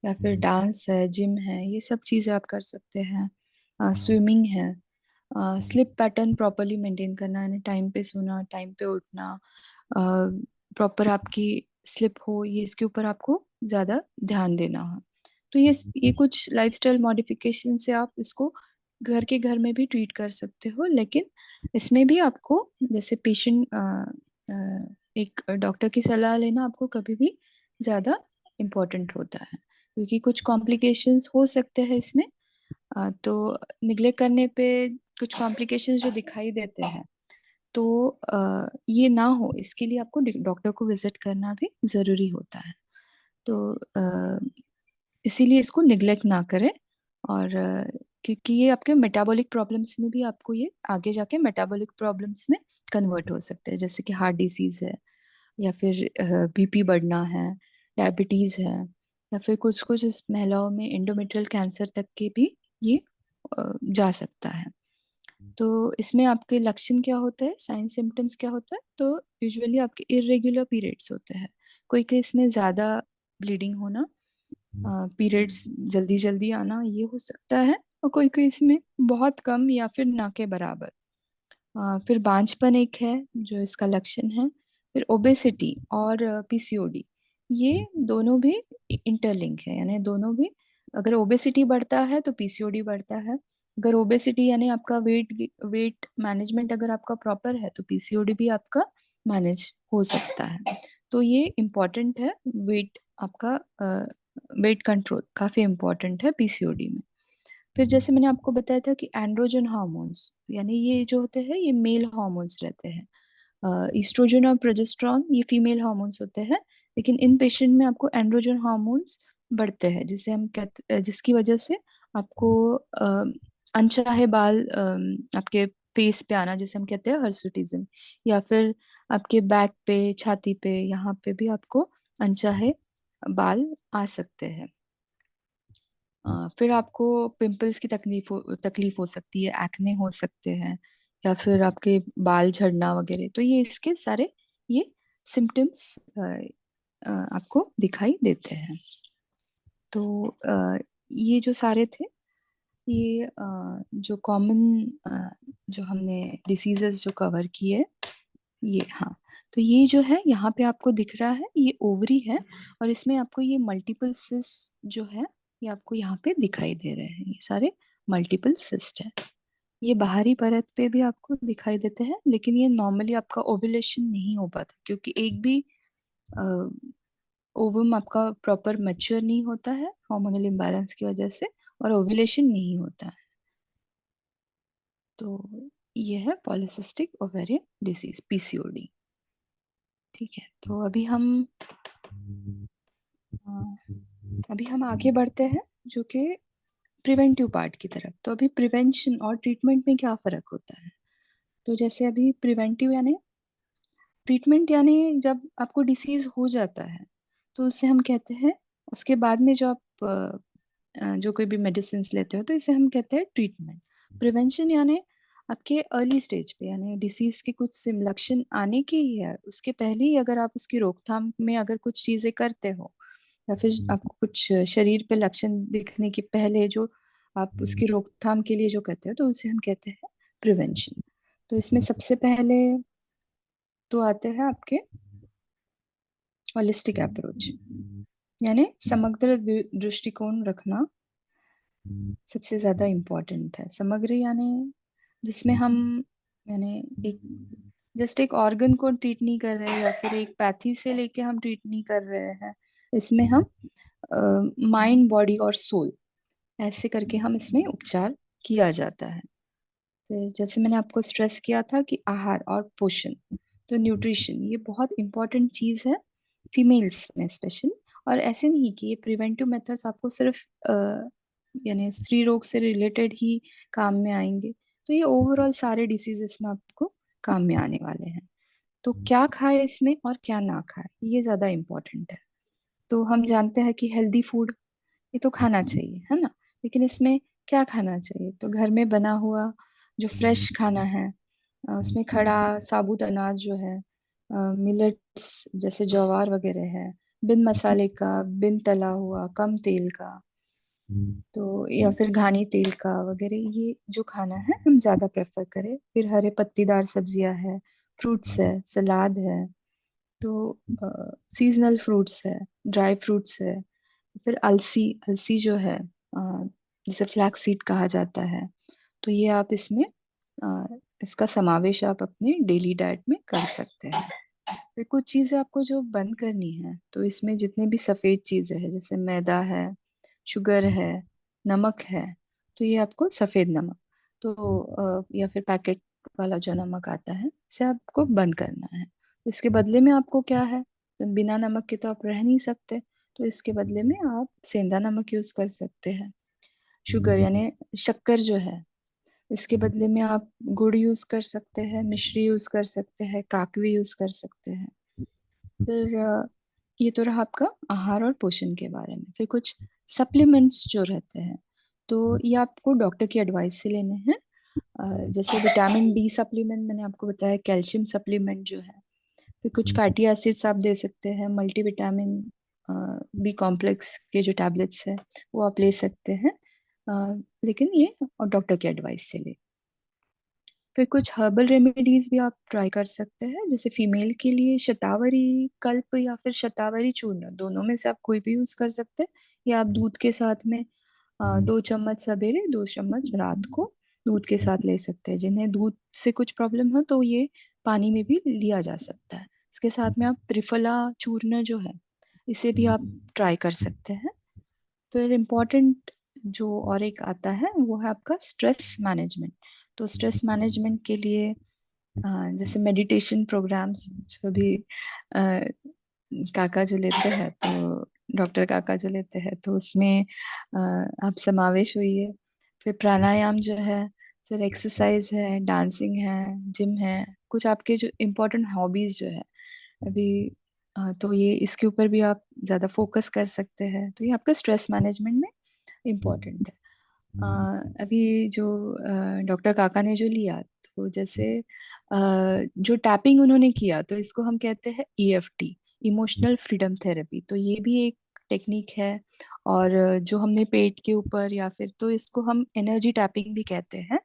या फिर डांस है, जिम है, ये सब चीज़ें आप कर सकते हैं। स्विमिंग है, स्लिप पैटर्न प्रॉपरली मेंटेन करना, यानी टाइम पे सोना, टाइम पे उठना, प्रॉपर आपकी स्लिप हो, ये इसके ऊपर आपको ज़्यादा ध्यान देना है। तो ये कुछ लाइफस्टाइल मॉडिफिकेशन से आप इसको घर के घर में भी ट्रीट कर सकते हो, लेकिन इसमें भी आपको जैसे पेशेंट एक डॉक्टर की सलाह लेना आपको कभी भी ज़्यादा इम्पोर्टेंट होता है, क्योंकि कुछ कॉम्प्लिकेशंस हो सकते हैं इसमें। तो निगलेक्ट करने पे कुछ कॉम्प्लिकेशंस जो दिखाई देते हैं, तो ये ना हो इसके लिए आपको डॉक्टर को विजिट करना भी ज़रूरी होता है। तो इसीलिए इसको निगलेक्ट ना करें। और क्योंकि ये आपके मेटाबॉलिक प्रॉब्लम्स में भी, आपको ये आगे जाके मेटाबॉलिक प्रॉब्लम्स में कन्वर्ट हो सकते हैं, जैसे कि हार्ट डिसीज़ है, या फिर बीपी बढ़ना है, डायबिटीज़ है, या फिर कुछ कुछ इस महिलाओं में एंडोमेट्रियल कैंसर तक के भी ये जा सकता है। तो इसमें आपके लक्षण क्या होते हैं, साइन सिम्टम्स क्या होता है? तो यूजुअली आपके इरेगुलर पीरियड्स होते हैं, कोई कोई इसमें ज़्यादा ब्लीडिंग होना, पीरियड्स जल्दी जल्दी आना, ये हो सकता है, और कोई कोई इसमें बहुत कम या फिर ना के बराबर। फिर बांझपन एक है जो इसका लक्षण है। फिर ओबेसिटी और पीसीओडी, ये दोनों भी इंटरलिंक है, यानी दोनों भी, अगर ओबेसिटी बढ़ता है तो पीसीओडी बढ़ता है। अगर ओबेसिटी यानी आपका वेट मैनेजमेंट अगर आपका प्रॉपर है, तो पीसीओडी भी आपका मैनेज हो सकता है। तो ये इम्पॉर्टेंट है, वेट आपका वेट कंट्रोल काफ़ी इम्पॉर्टेंट है पीसीओडी में। फिर जैसे मैंने आपको बताया था कि एंड्रोजन हार्मोन्स, यानी ये जो होते हैं ये मेल हार्मोन्स रहते हैं। ईस्ट्रोजन और प्रोजेस्टेरॉन ये फीमेल हार्मोन्स होते हैं, लेकिन इन पेशेंट में आपको एंड्रोजन हार्मोन्स बढ़ते हैं, जिसे हम कहते, जिसकी वजह से आपको अनचाहे बाल आपके फेस पे आना, जिसे हम कहते हैं हर्सुटिज्म, या फिर आपके बैक पे, छाती पे, यहाँ पे भी आपको अनचाहे बाल आ सकते हैं। फिर आपको पिंपल्स की तकलीफ हो सकती है, एक्ने हो सकते हैं, या फिर आपके बाल झड़ना वगैरह। तो ये इसके सारे ये सिम्टम्स आपको दिखाई देते हैं। तो ये जो सारे थे, ये जो कॉमन जो हमने डिसीजेस जो कवर किए, ये हाँ। तो ये जो है यहाँ पे आपको दिख रहा है, ये ओवरी है, और इसमें आपको ये मल्टीपल सिस्ट जो है ये आपको यहाँ पे दिखाई दे रहे हैं। ये सारे मल्टीपल सिस्ट है। ये बाहरी परत पे भी आपको दिखाई देते हैं, लेकिन ये नॉर्मली आपका ओव्यूलेशन नहीं हो पाता, क्योंकि एक भी ओवम आपका प्रॉपर मैच्योर नहीं होता है हार्मोनल इम्बैलेंस की वजह से, और ओव्यूलेशन नहीं होता है। तो ये है पॉलीसिस्टिक ओवेरियन डिसीज, पीसीओडी। ठीक है, तो अभी हम आगे बढ़ते हैं जो कि प्रिवेंटिव पार्ट की तरफ। तो अभी प्रिवेंशन और ट्रीटमेंट में क्या फर्क होता है? तो जैसे अभी प्रिवेंटिव यानी ट्रीटमेंट, यानी जब आपको डिसीज हो जाता है तो उसे हम कहते हैं, उसके बाद में जो आप जो कोई भी मेडिसिन लेते हो तो इसे हम कहते हैं ट्रीटमेंट। प्रिवेंशन यानी आपके अर्ली स्टेज पे, यानी डिसीज के कुछ लक्षण आने के ही है उसके पहले ही अगर आप उसकी रोकथाम में अगर कुछ चीजें करते हो, या फिर आपको कुछ शरीर पे लक्षण दिखने के पहले जो आप उसकी रोकथाम के लिए जो करते हो, तो उसे हम कहते हैं प्रिवेंशन। तो इसमें सबसे पहले तो आते हैं आपके होलिस्टिक अप्रोच, यानी समग्र दृष्टिकोण रखना सबसे ज्यादा इम्पोर्टेंट है। समग्र यानी जिसमें हम यानी एक जस्ट एक ऑर्गन को ट्रीट नहीं कर रहे हैं, या फिर एक पैथी से लेके हम ट्रीट नहीं कर रहे हैं। इसमें हम माइंड, बॉडी और सोल ऐसे करके हम इसमें उपचार किया जाता है। फिर जैसे मैंने आपको स्ट्रेस किया था कि आहार और पोषण, तो न्यूट्रिशन ये बहुत इंपॉर्टेंट चीज है फीमेल्स में स्पेशल। और ऐसे नहीं कि ये प्रिवेंटिव मेथड्स आपको सिर्फ यानी स्त्री रोग से रिलेटेड ही काम में आएंगे, तो ये ओवरऑल सारे डिसीजेस में आपको काम में आने वाले हैं। तो क्या खाए इसमें और क्या ना खाए, ये ज्यादा इम्पोर्टेंट है। तो हम जानते हैं कि हेल्दी फूड ये तो खाना चाहिए, है ना, लेकिन इसमें क्या खाना चाहिए? तो घर में बना हुआ जो फ्रेश खाना है, उसमें खड़ा साबुत अनाज जो है, मिलेट्स जैसे ज्वार वगैरह है, बिन मसाले का, बिन तला हुआ, कम तेल का, तो या फिर घानी तेल का वगैरह, ये जो खाना है हम ज्यादा प्रेफर करें। फिर हरे पत्तीदार सब्जियां है, फ्रूट्स है, सलाद है, तो सीजनल फ्रूट्स है, ड्राई फ्रूट्स है। फिर अलसी, अलसी जो है जिसे फ्लैक्स सीड कहा जाता है, तो ये आप इसमें इसका समावेश आप अपने डेली डाइट में कर सकते हैं। फिर कुछ चीज़ें आपको जो बंद करनी है, तो इसमें जितने भी सफ़ेद चीज़ें हैं जैसे मैदा है, शुगर है, नमक है, तो ये आपको सफ़ेद नमक, तो या फिर पैकेट वाला जो नमक आता है, इसे आपको बंद करना है। इसके बदले में आपको क्या है, बिना नमक के तो आप रह नहीं सकते, तो इसके बदले में आप सेंधा नमक यूज़ कर सकते हैं। शुगर यानी शक्कर जो है, इसके बदले में आप गुड़ यूज़ कर सकते हैं, मिश्री यूज़ कर सकते हैं, काकवी यूज़ कर सकते हैं। फिर ये तो रहा आपका आहार और पोषण के बारे में। फिर कुछ सप्लीमेंट्स जो रहते हैं, तो ये आपको डॉक्टर की एडवाइस से लेने हैं। जैसे विटामिन डी सप्लीमेंट मैंने आपको बताया, कैल्शियम सप्लीमेंट जो है, फिर कुछ फैटी एसिड्स आप दे सकते हैं, मल्टीविटामिन बी कॉम्प्लेक्स के जो टैबलेट्स है वो आप ले सकते हैं, लेकिन ये और डॉक्टर की एडवाइस से ले। फिर कुछ हर्बल रेमेडीज भी आप ट्राई कर सकते हैं, जैसे फीमेल के लिए शतावरी कल्प या फिर शतावरी चूर्ण, दोनों में से आप कोई भी यूज कर सकते हैं। या आप दूध के साथ में 2 चम्मच सवेरे, 2 चम्मच रात को दूध के साथ ले सकते हैं। जिन्हें दूध से कुछ प्रॉब्लम हो तो ये पानी में भी लिया जा सकता है। इसके साथ में आप त्रिफला चूर्ण जो है, इसे भी आप ट्राई कर सकते हैं। फिर इम्पोर्टेंट जो और एक आता है वो है आपका स्ट्रेस मैनेजमेंट। तो स्ट्रेस मैनेजमेंट के लिए जैसे मेडिटेशन प्रोग्राम्स जो भी काका जो लेते हैं, तो डॉक्टर काका जो लेते हैं, तो उसमें आप समावेश हुई। फिर प्राणायाम जो है, फिर एक्सरसाइज है, डांसिंग है, जिम है, कुछ आपके जो इम्पोर्टेंट हॉबीज जो है अभी, तो ये इसके ऊपर भी आप ज़्यादा फोकस कर सकते हैं। तो ये आपका स्ट्रेस मैनेजमेंट में इम्पोर्टेंट है। अभी जो डॉक्टर काका ने जो लिया, तो जैसे जो टैपिंग उन्होंने किया, तो इसको हम कहते हैं EFT, इमोशनल फ्रीडम थेरेपी। तो ये भी एक टेक्निक है। और जो हमने पेट के ऊपर, या फिर तो इसको हम एनर्जी टैपिंग भी कहते हैं,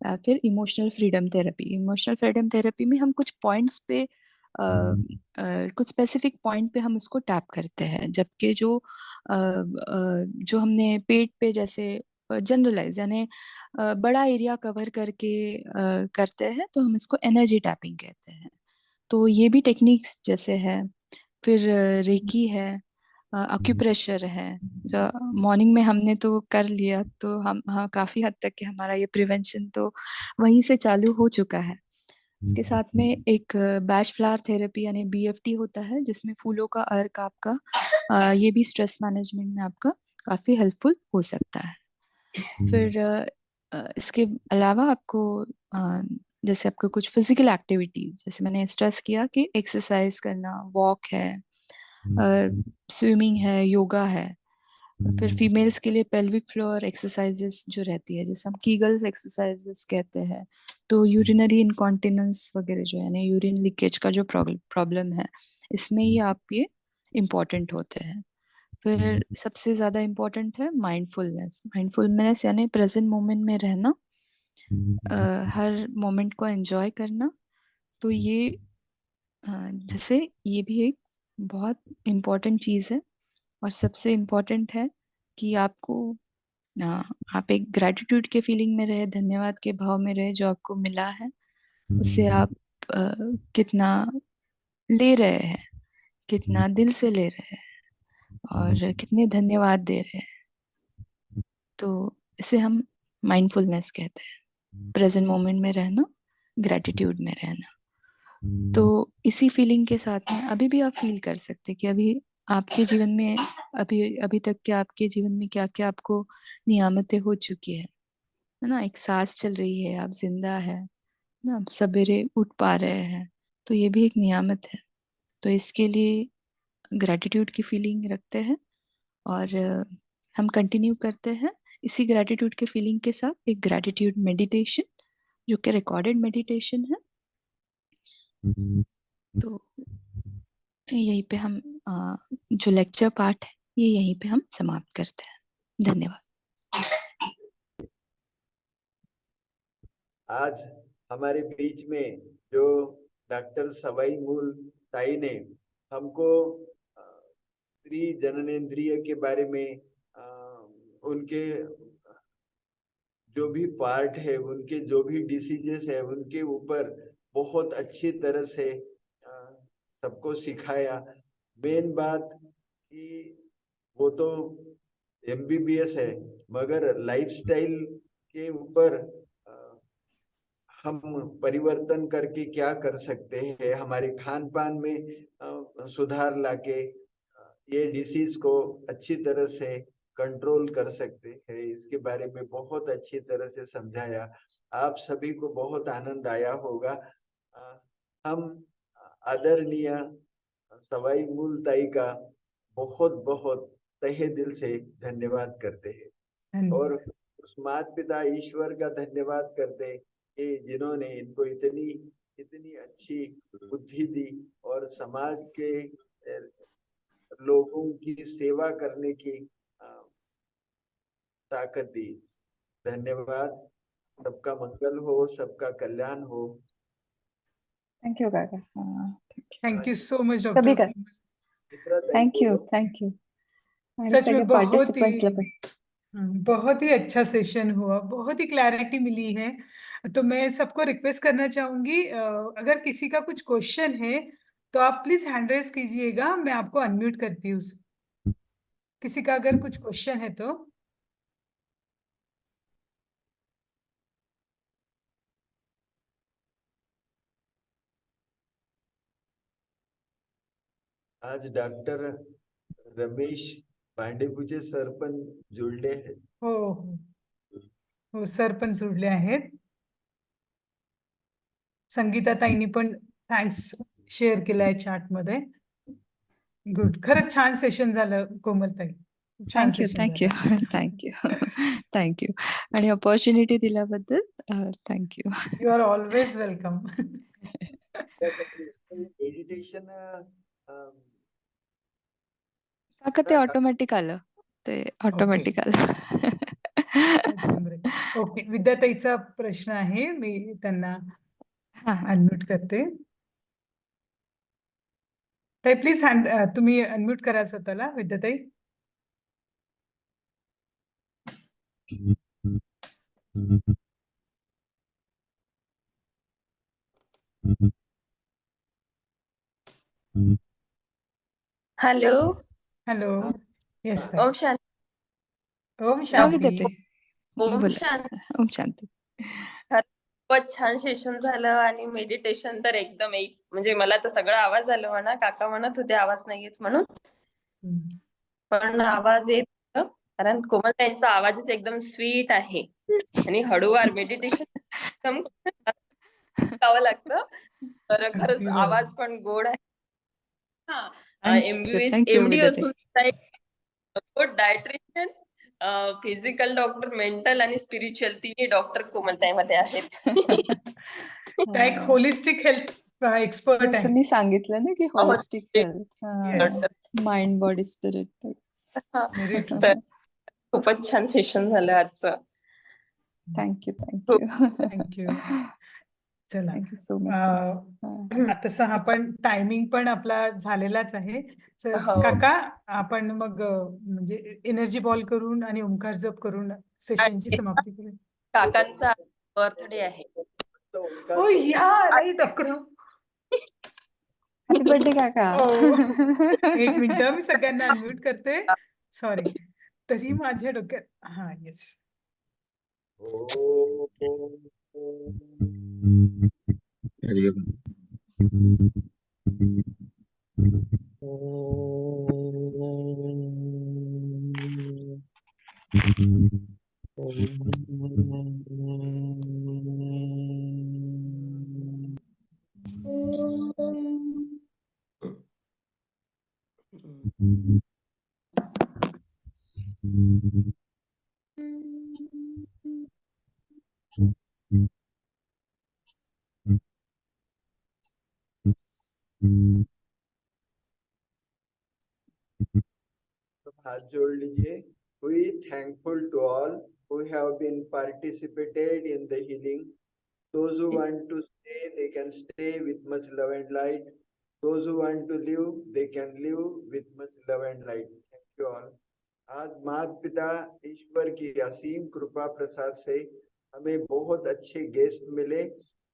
या फिर emotional freedom therapy. Emotional freedom therapy में हम कुछ पॉइंट्स पे कुछ स्पेसिफिक पॉइंट पे हम उसको टैप करते हैं, जबकि जो हमने पेट पे जैसे जनरलाइज, यानी बड़ा एरिया कवर करके करते हैं, तो हम इसको एनर्जी टैपिंग कहते हैं। तो ये भी टेक्निक्स जैसे है। फिर रेकी है, अक्यूप्रेशर है। मॉर्निंग में हमने तो कर लिया, तो हम हाँ, काफी हद तक के हमारा ये प्रिवेंशन तो वहीं से चालू हो चुका है। इसके साथ में एक बैच फ्लावर थेरेपी यानी BFT होता है, जिसमें फूलों का अर्क आपका ये भी स्ट्रेस मैनेजमेंट में आपका काफी हेल्पफुल हो सकता है। फिर इसके अलावा आपको जैसे आपको कुछ फिजिकल एक्टिविटीज, जैसे मैंने स्ट्रेस किया कि एक्सरसाइज करना, वॉक है, स्विमिंग है, योगा है। फिर फीमेल्स के लिए पेल्विक फ्लोर एक्सरसाइजेस जो रहती है, जैसे हम कीगल्स एक्सरसाइजेस कहते हैं। तो यूरिनरी इनकॉन्टिनेंस वगैरह जो है ना, यूरिन लीकेज का जो प्रॉब्लम है, इसमें ही आप ये इम्पोर्टेंट होते हैं। फिर सबसे ज़्यादा इम्पोर्टेंट है माइंडफुलनेस। माइंडफुलनेस यानी प्रेजेंट मोमेंट में रहना, हर मोमेंट को एंजॉय करना। तो ये जैसे ये भी एक बहुत इम्पोर्टेंट चीज़ है। और सबसे इम्पोर्टेंट है कि आपको आप एक ग्रैटिट्यूड के फीलिंग में रहे, धन्यवाद के भाव में रहे, जो आपको मिला है उससे आप कितना ले रहे हैं, कितना दिल से ले रहे हैं, और कितने धन्यवाद दे रहे हैं। तो इसे हम माइंडफुलनेस कहते हैं, प्रेजेंट मोमेंट में रहना, ग्रैटिट्यूड में रहना। तो इसी फीलिंग के साथ में अभी भी आप फील कर सकते हैं कि अभी आपके जीवन में, अभी अभी तक के आपके जीवन में क्या क्या आपको नियामतें हो चुकी है ना। एक सांस चल रही है, आप जिंदा है ना, आप सवेरे उठ पा रहे हैं, तो ये भी एक नियामत है। तो इसके लिए ग्रैटिट्यूड की फीलिंग रखते हैं, और हम कंटिन्यू करते हैं इसी ग्रैटिट्यूड के फीलिंग के साथ एक ग्रैटिट्यूड मेडिटेशन, जो कि रिकॉर्डेड मेडिटेशन है। तो यहीं पे हम जो लेक्चर पार्ट है, ये यहीं पे हम समाप्त करते हैं। धन्यवाद। आज हमारे बीच में जो डॉक्टर सवाई मूल ताई ने हमको स्त्री जननेंद्रिय के बारे में उनके जो भी पार्ट है, उनके जो भी डिसीजेस है, उनके ऊपर बहुत अच्छी तरह से सबको सिखाया। मेन बात कि वो तो MBBS है, मगर लाइफस्टाइल के ऊपर हम परिवर्तन करके क्या कर सकते हैं, हमारे खान पान में सुधार लाके ये डिसीज को अच्छी तरह से कंट्रोल कर सकते हैं, इसके बारे में बहुत अच्छी तरह से समझाया। आप सभी को बहुत आनंद आया होगा। हम आदरणीय सवाई मूल ताई का बहुत बहुत तहे दिल से धन्यवाद करते हैं, और उस माता पिता ईश्वर का धन्यवाद करते कि जिन्होंने इनको इतनी इतनी अच्छी बुद्धि दी और समाज के लोगों की सेवा करने की ताकत दी। धन्यवाद। सबका मंगल हो, सबका कल्याण हो। थैंक यू काका। थैंक यू सो मच कभी डॉक्टर। कर। चित्रा ताई थैंक यू, बोलो। Thank you. आणि सच सगळे में बहुत ही पार्टिसिपेंट्सला पण बहुत ही अच्छा सेशन हुआ, बहुत ही क्लैरिटी मिली है। तो मैं सबको रिक्वेस्ट करना चाहूंगी, अगर किसी का कुछ क्वेश्चन है तो आप प्लीज हैंड रेज कीजिएगा, मैं आपको अनम्यूट करती हूँ। किसी का अगर कुछ क्वेश्चन है तो। आज डॉक्टर रमेश भांडेपुचे सर पण जुळले आहेत. हो हो, सर पण जोडले आहेत. संगीता ताईंनी पण थँक्स शेअर केलाय चॅट मध्ये. गुड, खरंच छान सेशन झालं कोमलताई. छान थँक्यू सेशन थँक्यू झालं. थँक्यू थँक्यू आणि अपॉर्च्युनिटी दिल्याबद्दल thank you. You are always welcome. Meditation काका ते ऑटोमॅटिक आलं. ते ऑटोमॅटिक आलं. ओके, विद्याताईचा प्रश्न आहे, मी त्यांना हां हां. अनम्यूट करते. ताई प्लीज तुम्ही अनम्यूट करा स्वतःला, विद्याताई. हॅलो. हॅलो. येस ओम ताई. शांती. ओम हा शांती. विद्याताई ओम बोला. शांती. ओम शांती. खूपच छान सेशन झालं आणि मेडिटेशन तर एकदम म्हणजे मला तर सगळं आवाज आलं म्हणा. काका म्हणत होते आवाज नाही येत म्हणून, हम्म. पण आवाज येत होता. कारण कोमलताईंचा आवाजच एकदम स्वीट आहे आणि हळूवार मेडिटेशन एकदम करावं लागतं. तर खरंच अगदी बरोबर. आवाज पण गोड आहे. हा, थँक्यू थँक्यू एमडी विद्याताई. असून गुड डायट्रिशियन, फिजिकल डॉक्टर, मेंटल आणि स्पिरिच्युअल तिन्ही डॉक्टर कोमलताईमध्ये आहेत. त्या एक होलिस्टिक हेल्थ एक्सपर्ट जसं आहे. मी सांगितलं ना की holistic health, Yes. Mind body spirit. Very true. तर खूपच छान सेशन झालं आजचं. Thank you thank you thank you. चला, थँक्यू सो मच. तसं आपण टायमिंग पण आपला झालेलाच आहे. हो. काका, आपण मग म्हणजे एनर्जी बॉल करून आणि ओंकार जप करून सेशनची समाप्ती करू. काकांचा बर्थडे आहे. हो या, राईट, अकरा. हॅपी बर्थडे काका. एक मिनिट, मी सगळ्यांना अनम्यूट करते. सॉरी, तरी माझ्या डोक्यात हा येस. हाथ जोड़ लीजिए. We thankful to all who have been participated in the healing. Those who want to stay, they can stay with much love and light. Those who want to live, they can live with much love and light. Thank you all. आज माता पिता ईश्वर की असीम कृपा प्रसाद से हमें बहुत अच्छे गेस्ट मिले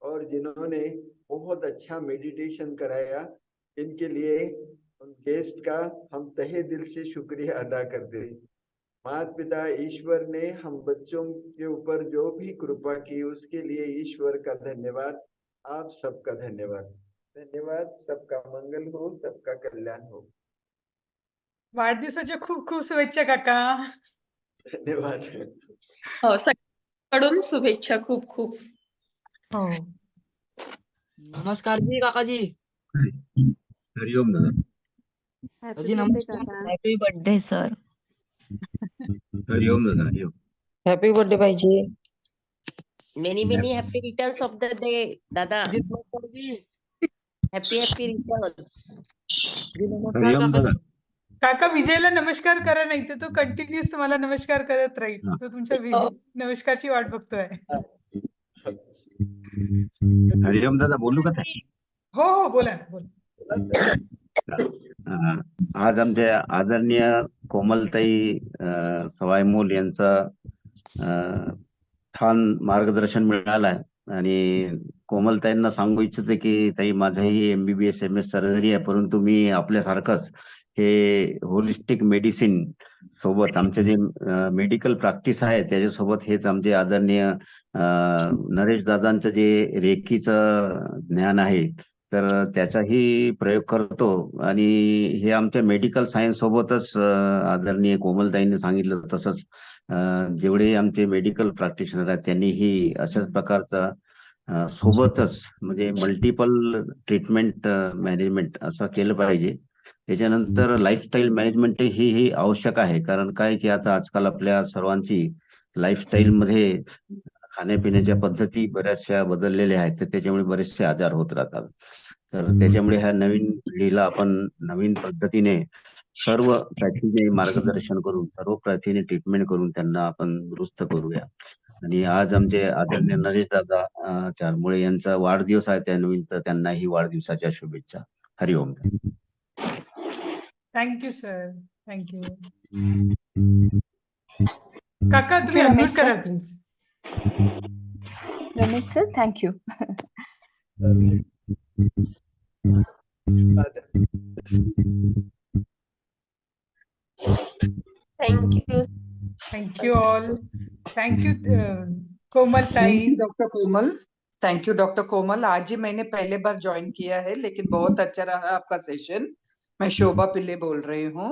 और जिन्होंने बहुत अच्छा मेडिटेशन कराया. इनके लिए उन गेस्ट का हम तहे दिल से शुक्रिया अदा करते हैं. माता पिता ईश्वर ने हम बच्चों के ऊपर जो भी कृपा की उसके लिए ईश्वर का धन्यवाद. आप सबका धन्यवाद. धन्यवाद. सबका मंगल हो, सबका कल्याण हो. वाढदिवसाच्या खूप खूप शुभेच्छा काका. धन्यवाद. हो, सगळ्यांकडून शुभेच्छा खूप खूप. हो, नमस्कार जी काकाजी. हरिओम दादा. जी नमस्कार. Happy birthday sir. हरिओम दादा. हरिओम. हॅपी बर्थडे पाहिजे. Many happy returns of the day, Dada. जी नमस्कार जी. Happy returns. जी नमस्कार हरिओम काकाजी. दादा. काका विजयला नमस्कार करा, नाही तर तो कंटिन्युअस तुम्हाला नमस्कार करत राहील. हा. तो तुमच्या नमस्कारची वाट बघतोय. हरिओम दादा, बोलू का ताई? हो हो, बोला ना, बोला. आज आमच्या आदरणीय कोमलताई सवायमोल यांचा छान मार्गदर्शन मिळालं आहे आणि कोमलताईंना सांगू इच्छिते की ताई, माझंही MBBS MS सर्जरी आहे, परंतु मी आपल्यासारखंच हे होलिस्टिक मेडिसिन सोबत आमचे जे मेडिकल प्रॅक्टिस आहे त्याच्यासोबत हेच आमचे आदरणीय नरेश दादांचं जे रेकीचं ज्ञान आहे तर त्याचाही प्रयोग करतो आणि हे आमच्या मेडिकल सायन्स सोबतच आदरणीय कोमलताईंनी सांगितलं तसंच जेवढे आमचे मेडिकल प्रॅक्टिशनर आहेत त्यांनीही अशाच प्रकारचा सोबतच म्हणजे मल्टिपल ट्रीटमेंट मॅनेजमेंट असं केलं पाहिजे. त्याच्यानंतर लाईफस्टाईल मॅनेजमेंट ही आवश्यक आहे. कारण काय की आता आजकाल आपल्या सर्वांची लाईफस्टाईल मध्ये खाण्यापिण्याच्या पद्धती बऱ्याचशा बदललेल्या आहेत, तर त्याच्यामुळे बरेचसे आजार होत राहतात. तर त्याच्यामुळे ह्या नवीन पिढीला आपण नवीन पद्धतीने सर्व प्रथिने मार्गदर्शन करून, सर्व प्रथिने ट्रीटमेंट करून त्यांना आपण दुरुस्त करूया. आणि आज आमचे आदरणीय नरेश दादा चारमुळे यांचा वाढदिवस आहे, त्यानिमित्त त्यांनाही वाढदिवसाच्या शुभेच्छा. हरिओम. Thank you sir, thank you. काका तुम्ही रमेश अनम्यूट सर. करा please. Ramesh sir, thank you. Thank you. Thank you all. Thank you Komal thank ताई. You doctor Komal. Thank you doctor Komal. आज ही मैंने पहले बार ज्वाइन किया है, लेकिन बहुत अच्छा रहा आपका सेशन. मैं शोभा पिल्ले बोल रही हूँ.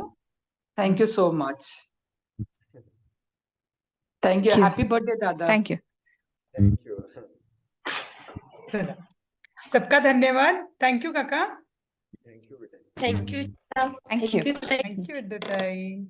Thank you so much. Thank you. Thank you. Happy birthday दादा. Thank you. Thank you. चला, सबका धन्यवाद. थँक्यू काका. Thank you, बेटा. थँक्यू. Thank you. थँक्यू ताई.